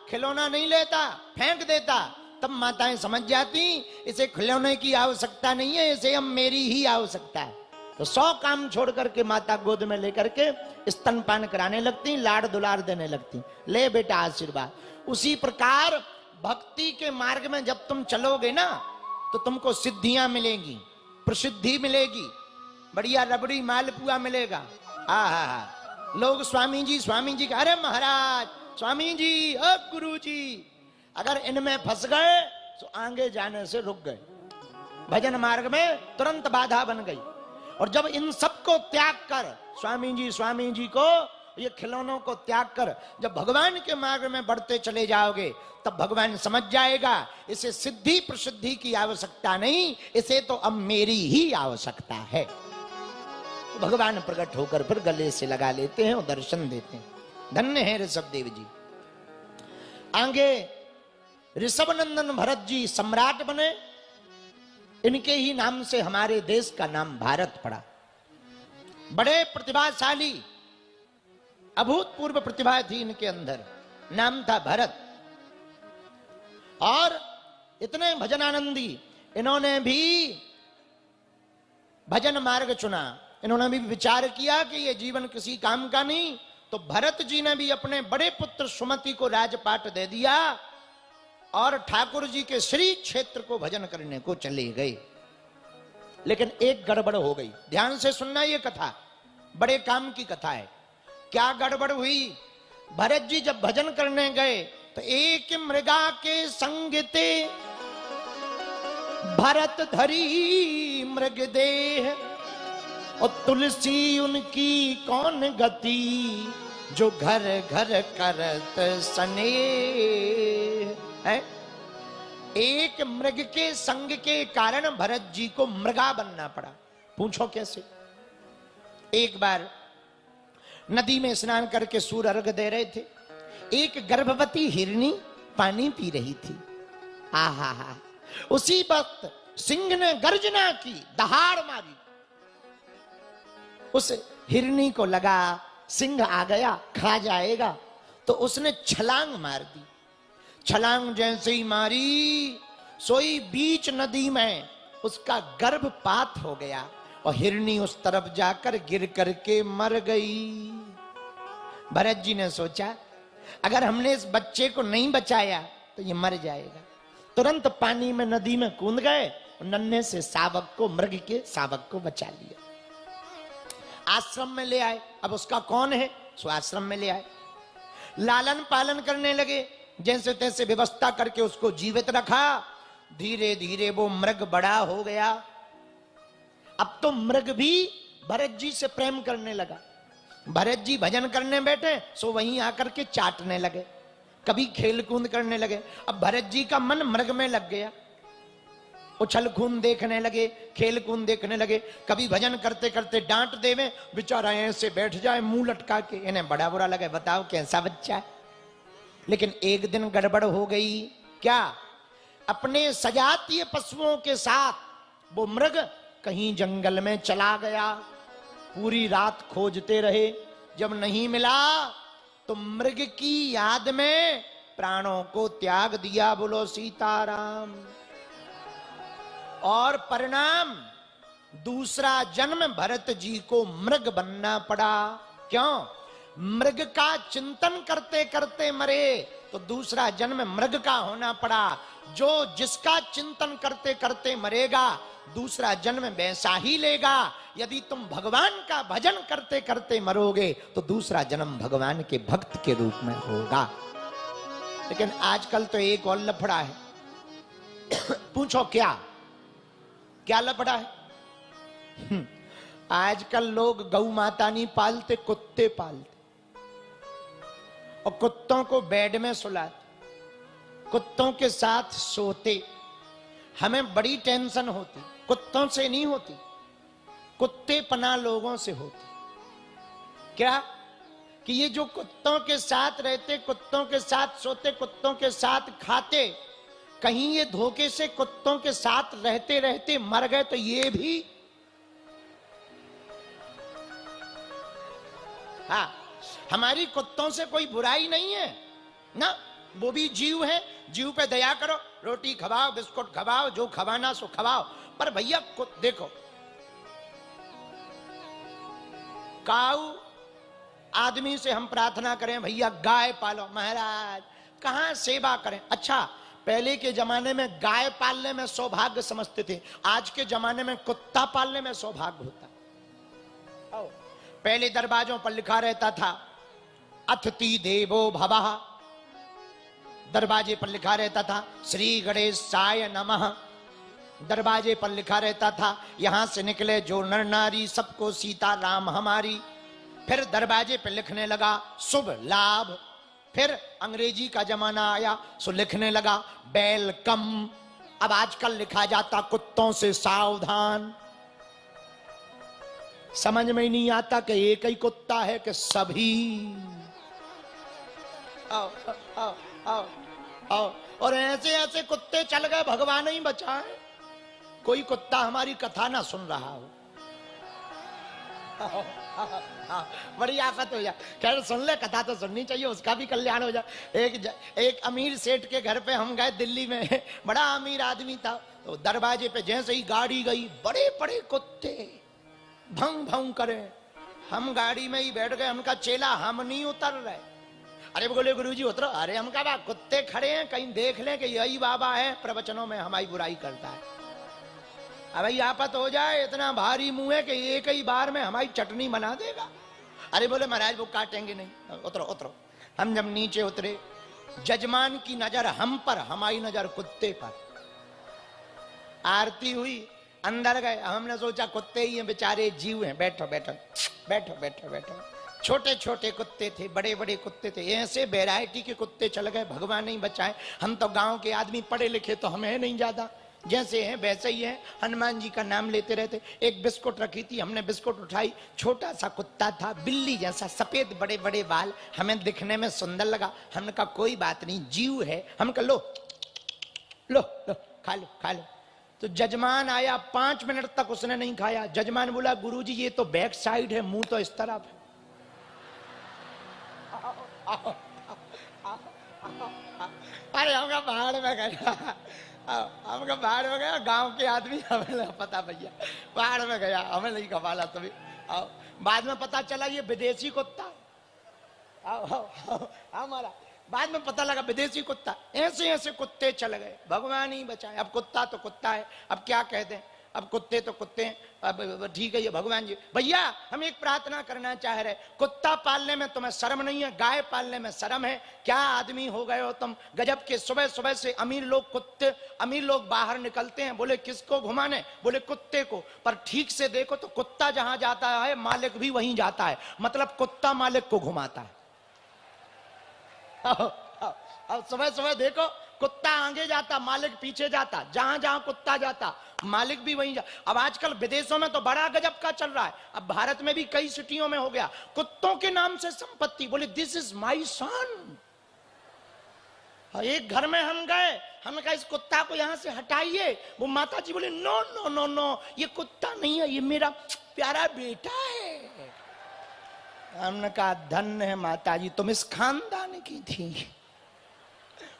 खिलौना नहीं लेता, फेंक देता, तब माताएं समझ जाती इसे खिलौने की आवश्यकता नहीं है, इसे हम मेरी ही आवश्यकता है। तो 100 काम छोड़ करके माता गोद में लेकर के स्तनपान कराने लगती, लाड़ दुलार देने लगती, ले बेटा आशीर्वाद। उसी प्रकार भक्ति के मार्ग में जब तुम चलोगे ना, तो तुमको सिद्धियां मिलेंगी, प्रसिद्धि मिलेगी, बढ़िया रबड़ी मालपुआ मिलेगा। लोग स्वामी जी का, अरे महाराज स्वामी जी, गुरु जी, अगर इनमें फंस गए तो आगे जाने से रुक गए, भजन मार्ग में तुरंत बाधा बन गई। और जब इन सबको त्याग कर, स्वामी जी को, ये खिलौनों को त्याग कर जब भगवान के मार्ग में बढ़ते चले जाओगे, तब भगवान समझ जाएगा इसे सिद्धि प्रसिद्धि की आवश्यकता नहीं, इसे तो अब मेरी ही आवश्यकता है। तो भगवान प्रकट होकर फिर गले से लगा लेते हैं और दर्शन देते हैं। धन्य है ऋषभ देव जी। आगे ऋषभ नंदन भरत जी सम्राट बने। इनके ही नाम से हमारे देश का नाम भारत पड़ा। बड़े प्रतिभाशाली, अभूतपूर्व प्रतिभा थी इनके अंदर, नाम था भरत। और इतने भजनानंदी, इन्होंने भी भजन मार्ग चुना। इन्होंने भी विचार किया कि ये जीवन किसी काम का नहीं, तो भरत जी ने भी अपने बड़े पुत्र सुमति को राजपाट दे दिया और ठाकुर जी के श्री क्षेत्र को भजन करने को चले गए। लेकिन एक गड़बड़ हो गई। ध्यान से सुनना, ये कथा बड़े काम की कथा है। क्या गड़बड़ हुई? भरत जी जब भजन करने गए तो एक मृगा के संग ते भरत धरी मृग देह, और तुलसी उनकी कौन गति, जो घर घर करत स्नेह है। एक मृग के संग के कारण भरत जी को मृगा बनना पड़ा। पूछो कैसे? एक बार नदी में स्नान करके सूर्य अर्घ दे रहे थे। एक गर्भवती हिरनी पानी पी रही थी। आहा हा, उसी वक्त सिंह ने गर्जना की, दहाड़ मारी। उस हिरनी को लगा सिंह आ गया, खा जाएगा, तो उसने छलांग मार दी। छलांग जैसे ही मारी, सोई बीच नदी में उसका गर्भपात हो गया और हिरनी उस तरफ जाकर गिर करके मर गई। भरत जी ने सोचा अगर हमने इस बच्चे को नहीं बचाया तो ये मर जाएगा। तुरंत पानी में, नदी में कूद गए, नन्हे से शावक को, मृग के शावक को बचा लिया। आश्रम में ले आए। अब उसका कौन है, सो आश्रम में ले आए। लालन पालन करने लगे, जैसे तैसे व्यवस्था करके उसको जीवित रखा। धीरे धीरे वो मृग बड़ा हो गया। अब तो मृग भी भरत जी से प्रेम करने लगा। भरत जी भजन करने बैठे सो वहीं आकर के चाटने लगे, कभी खेल कूद करने लगे। अब भरत जी का मन मृग में लग गया, उछल कूद देखने लगे, खेल कूद देखने लगे। कभी भजन करते करते डांट देवे, बेचारा ऐसे बैठ जाए मुंह लटका के, इन्हें बड़ा बुरा लगे, बताओ कैसा बच्चा है। लेकिन एक दिन गड़बड़ हो गई। क्या? अपने सजातीय पशुओं के साथ वो मृग कहीं जंगल में चला गया। पूरी रात खोजते रहे, जब नहीं मिला तो मृग की याद में प्राणों को त्याग दिया। बोलो सीताराम। और परिणाम, दूसरा जन्म भरत जी को मृग बनना पड़ा। क्यों? मृग का चिंतन करते करते मरे तो दूसरा जन्म मृग का होना पड़ा। जो जिसका चिंतन करते करते मरेगा, दूसरा जन्म वैसा ही लेगा। यदि तुम भगवान का भजन करते करते मरोगे तो दूसरा जन्म भगवान के भक्त के रूप में होगा। लेकिन आजकल तो एक और लफड़ा है। पूछो क्या क्या लफड़ा है? आजकल लोग गौ माता नहीं पालते, कुत्ते पालते और कुत्तों को बेड में सुलाते, कुत्तों के साथ सोते। हमें बड़ी टेंशन होती, कुत्तों से नहीं होती, कुत्ते पना लोगों से होती। क्या? कि ये जो कुत्तों के साथ रहते, कुत्तों के साथ सोते, कुत्तों के साथ खाते, कहीं ये धोखे से कुत्तों के साथ रहते रहते मर गए तो ये भी। हाँ, हमारी कुत्तों से कोई बुराई नहीं है ना, वो भी जीव है, जीव पे दया करो, रोटी खवाओ, बिस्कुट खवाओ, जो खवाना सो खवाओ। पर भैया देखो, काऊ आदमी से हम प्रार्थना करें भैया गाय पालो, महाराज कहां सेवा करें। अच्छा, पहले के जमाने में गाय पालने में सौभाग्य समझते थे, आज के जमाने में कुत्ता पालने में सौभाग्य होता। पहले दरवाजों पर लिखा रहता था अतिथि देवो भवः, दरवाजे पर लिखा रहता था श्री गणेशाय नमः, दरवाजे पर लिखा रहता था यहां से निकले जो नर नारी सबको सीता राम हमारी। फिर दरवाजे पर लिखने लगा शुभ लाभ। फिर अंग्रेजी का जमाना आया सो लिखने लगा वेलकम। अब आजकल लिखा जाता कुत्तों से सावधान। समझ में ही नहीं आता कि एक ही कुत्ता है कि सभी। आओ आओ आओ आओ। और ऐसे ऐसे कुत्ते चल गए, भगवान ही बचाए, कोई कुत्ता हमारी कथा ना सुन रहा हो। बड़ी आफत हो जाए। खैर सुन ले, कथा तो सुननी चाहिए, उसका भी कल्याण हो जाए। एक अमीर सेठ के घर पे हम गए दिल्ली में, बड़ा अमीर आदमी था। तो दरवाजे पे जैसे ही गाड़ी गई, बड़े बड़े कुत्ते भंग भंग करे। हम गाड़ी में ही बैठ गए, हमका चेला हम नहीं उतर रहे। अरे बोले गुरुजी उतरो। अरे हम कहा कुत्ते खड़े हैं, कहीं देख लें कि यही बाबा है प्रवचनों में हमारी बुराई करता है। अब आफत हो जाए, इतना भारी मुंह है कि एक ही बार में हमारी चटनी बना देगा। अरे बोले महाराज वो काटेंगे नहीं। उतरो उतरो। हम जब नीचे उतरे, जजमान की नजर हम पर, हमारी नजर कुत्ते पर। आरती हुई, अंदर गए। हमने सोचा कुत्ते ही हैं, बेचारे जीव हैं, बैठो बैठो बैठो बैठो बैठो। छोटे छोटे कुत्ते थे, बड़े बड़े कुत्ते थे, ऐसे वैरायटी के कुत्ते चल गए, भगवान नहीं बचाए। हम तो गांव के आदमी, पढ़े लिखे तो हमें नहीं ज्यादा, जैसे है वैसे ही है। हनुमान जी का नाम लेते रहते। एक बिस्कुट रखी थी, हमने बिस्कुट उठाई, छोटा सा कुत्ता था, बिल्ली जैसा, सफेद बड़े बड़े बाल, हमें दिखने में सुंदर लगा। हमने कहा कोई बात नहीं, जीव है। हम कहा लो लो लो, खा लो खा लो। तो जजमान आया, 5 मिनट तक उसने नहीं खाया। जजमान बोला गुरुजी ये तो बैक साइड है, मुंह तो इस तरफ है। अरे हमका पहाड़ में गया, हमका पहाड़ में गया, गांव के आदमी हमें पता भैया, पहाड़ में गया, हमें नहीं कमाला तभी। बाद में पता चला ये विदेशी कुत्ता, हमारा बाद में पता लगा विदेशी कुत्ता। ऐसे ऐसे कुत्ते चल गए, भगवान ही बचाए। अब कुत्ता तो कुत्ता है, अब क्या कहते हैं, अब कुत्ते तो कुत्ते हैं, अब ठीक है ये भगवान जी। भैया हम एक प्रार्थना करना चाह रहे, कुत्ता पालने में तुम्हें शर्म नहीं है, गाय पालने में शर्म है? क्या आदमी हो गए हो तुम, गजब के। सुबह सुबह से अमीर लोग बाहर निकलते हैं, बोले किसको घुमाने, बोले कुत्ते को। पर ठीक से देखो तो कुत्ता जहां जाता है मालिक भी वहीं जाता है, मतलब कुत्ता मालिक को घुमाता है। अब सुबह सुबह देखो, कुत्ता आगे जाता, मालिक पीछे जाता, जहां जहां कुत्ता जाता मालिक भी वहीं जा। अब आजकल विदेशों में तो बड़ा गजब का चल रहा है, अब भारत में भी कई सिटियों में हो गया, कुत्तों के नाम से संपत्ति। बोले दिस इज माई सन। एक घर में हम गए, हमने कहा इस कुत्ता को यहां से हटाइए। वो माता जी बोले नो नो नो नो, ये कुत्ता नहीं है, ये मेरा प्यारा बेटा है। हमने कहा धन्य है माता जी, तुम इस खानदान की थी।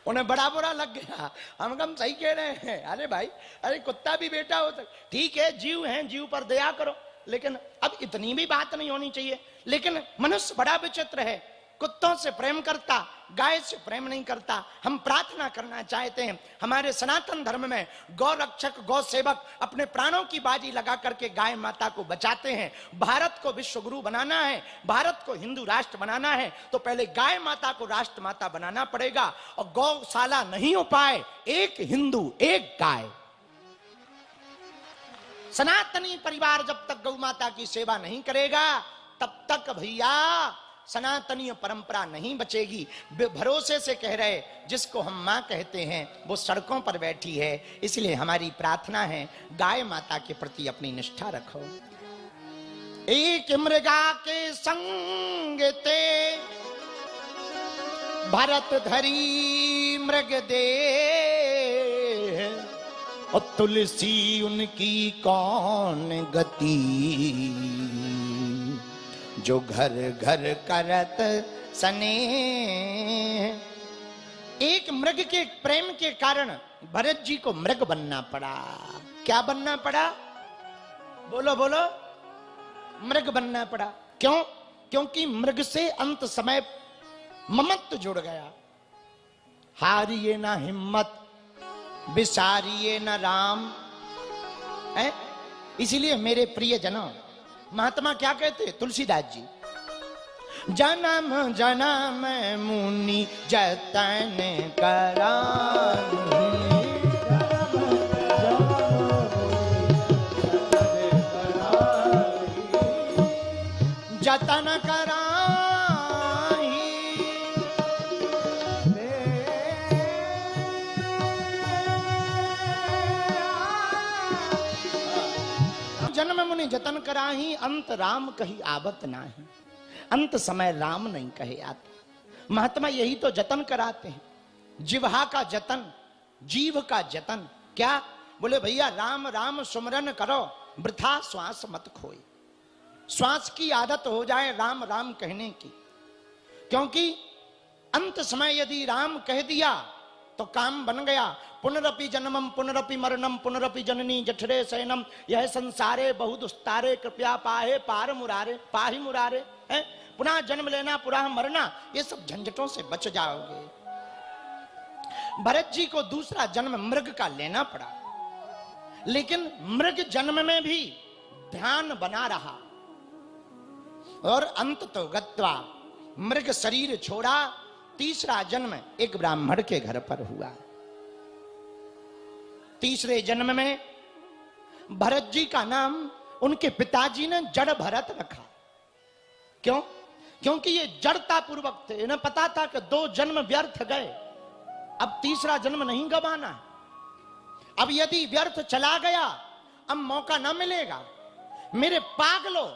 उन्हें बड़ा बुरा लग गया। हम सही कह रहे हैं, अरे भाई, अरे कुत्ता भी बेटा हो सकता, ठीक है, जीव है, जीव पर दया करो, लेकिन अब इतनी भी बात नहीं होनी चाहिए। लेकिन मनुष्य बड़ा विचित्र है, कुत्तों से प्रेम करता, गाय से प्रेम नहीं करता। हम प्रार्थना करना चाहते हैं, हमारे सनातन धर्म में गौ रक्षक, गौ सेवक अपने प्राणों की बाजी लगा करके गाय माता को बचाते हैं। भारत को विश्व गुरु बनाना है, भारत को हिंदू राष्ट्र बनाना है, तो पहले गाय माता को राष्ट्र माता बनाना पड़ेगा। और गौशाला नहीं हो पाए, एक हिंदू एक गाय। सनातनी परिवार जब तक गौ माता की सेवा नहीं करेगा तब तक भैया सनातनीय परंपरा नहीं बचेगी। भरोसे से कह रहे, जिसको हम मां कहते हैं वो सड़कों पर बैठी है, इसलिए हमारी प्रार्थना है गाय माता के प्रति अपनी निष्ठा रखो। एक मृगा के संग ते भरत धरी मृग दे, और तुलसी उनकी कौन गति, जो घर घर करत सने। एक मृग के प्रेम के कारण भरत जी को मृग बनना पड़ा। क्या बनना पड़ा, बोलो बोलो, मृग बनना पड़ा। क्यों? क्योंकि मृग से अंत समय ममत्व जुड़ गया। हारिए ना हिम्मत, विसारिए न राम, है? इसीलिए मेरे प्रिय जनों, महात्मा क्या कहते, तुलसीदास जी, जन्म जन्म मुनि जतन करानी, जतन कराही, जन्म मुनि जतन कराही, अंत राम कही आवत नाही। अंत समय राम नहीं कहे आता। महात्मा यही तो जतन कराते हैं, जिह्वा का जतन, जीव का जतन। क्या बोले भैया, राम राम सुमरन करो, वृथा श्वास मत खोए। श्वास की आदत हो जाए राम राम कहने की, क्योंकि अंत समय यदि राम कह दिया तो काम बन गया। पुनरपि जन्मम पुनरपि मरणम पुनरपि जननी जठरे शयनम, यह संसारे बहु दुस्तारे, कृपया पाहे पार मुरारे, पाही मुरारे। है पुनः जन्म लेना, पुनः मरना, ये सब झंझटों से बच जाओगे। भरत जी को दूसरा जन्म मृग का लेना पड़ा, लेकिन मृग जन्म में भी ध्यान बना रहा, और अंत तो गत्वा मृग शरीर छोड़ा। तीसरा जन्म एक ब्राह्मण के घर पर हुआ। तीसरे जन्म में भरत जी का नाम उनके पिताजी ने जड़ भरत रखा। क्यों? क्योंकि ये जड़ता पूर्वक थे, इन्हें पता था कि 2 जन्म व्यर्थ गए, अब तीसरा जन्म नहीं गंवाना है। अब यदि व्यर्थ चला गया, अब मौका ना मिलेगा। मेरे पागलों,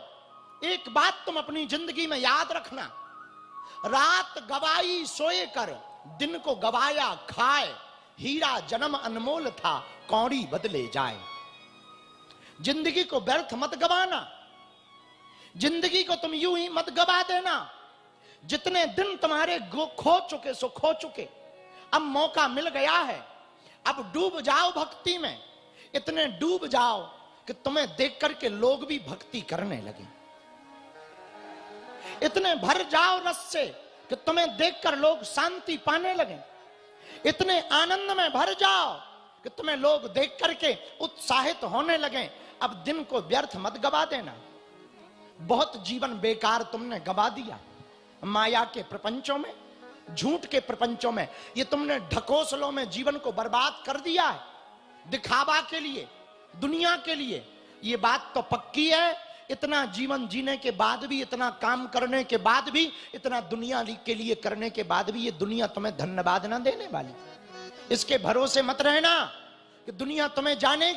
एक बात तुम अपनी जिंदगी में याद रखना, रात गवाई सोए कर, दिन को गवाया खाए, हीरा जन्म अनमोल था, कौड़ी बदले जाए। जिंदगी को व्यर्थ मत गवाना, जिंदगी को तुम यूं ही मत गवा देना। जितने दिन तुम्हारे खो चुके सो खो चुके, अब मौका मिल गया है, अब डूब जाओ भक्ति में, इतने डूब जाओ कि तुम्हें देख करके लोग भी भक्ति करने लगे। इतने भर जाओ रस से कि तुम्हें देखकर लोग शांति पाने लगे। इतने आनंद में भर जाओ कि तुम्हें लोग देख करके उत्साहित होने लगे। अब दिन को व्यर्थ मत गवा देना। बहुत जीवन बेकार तुमने गवा दिया माया के प्रपंचों में, झूठ के प्रपंचों में। ये तुमने ढकोसलों में जीवन को बर्बाद कर दिया है, दिखावा के लिए, दुनिया के लिए। ये बात तो पक्की है, इतना जीवन जीने के बाद भी, इतना काम करने के बाद भी, इतना दुनिया के लिए करने के बाद भी, ये दुनिया तुम्हें धन्यवाद ना देने वाली। इसके भरोसे मत रहना कि दुनिया तुम्हें जानेगी।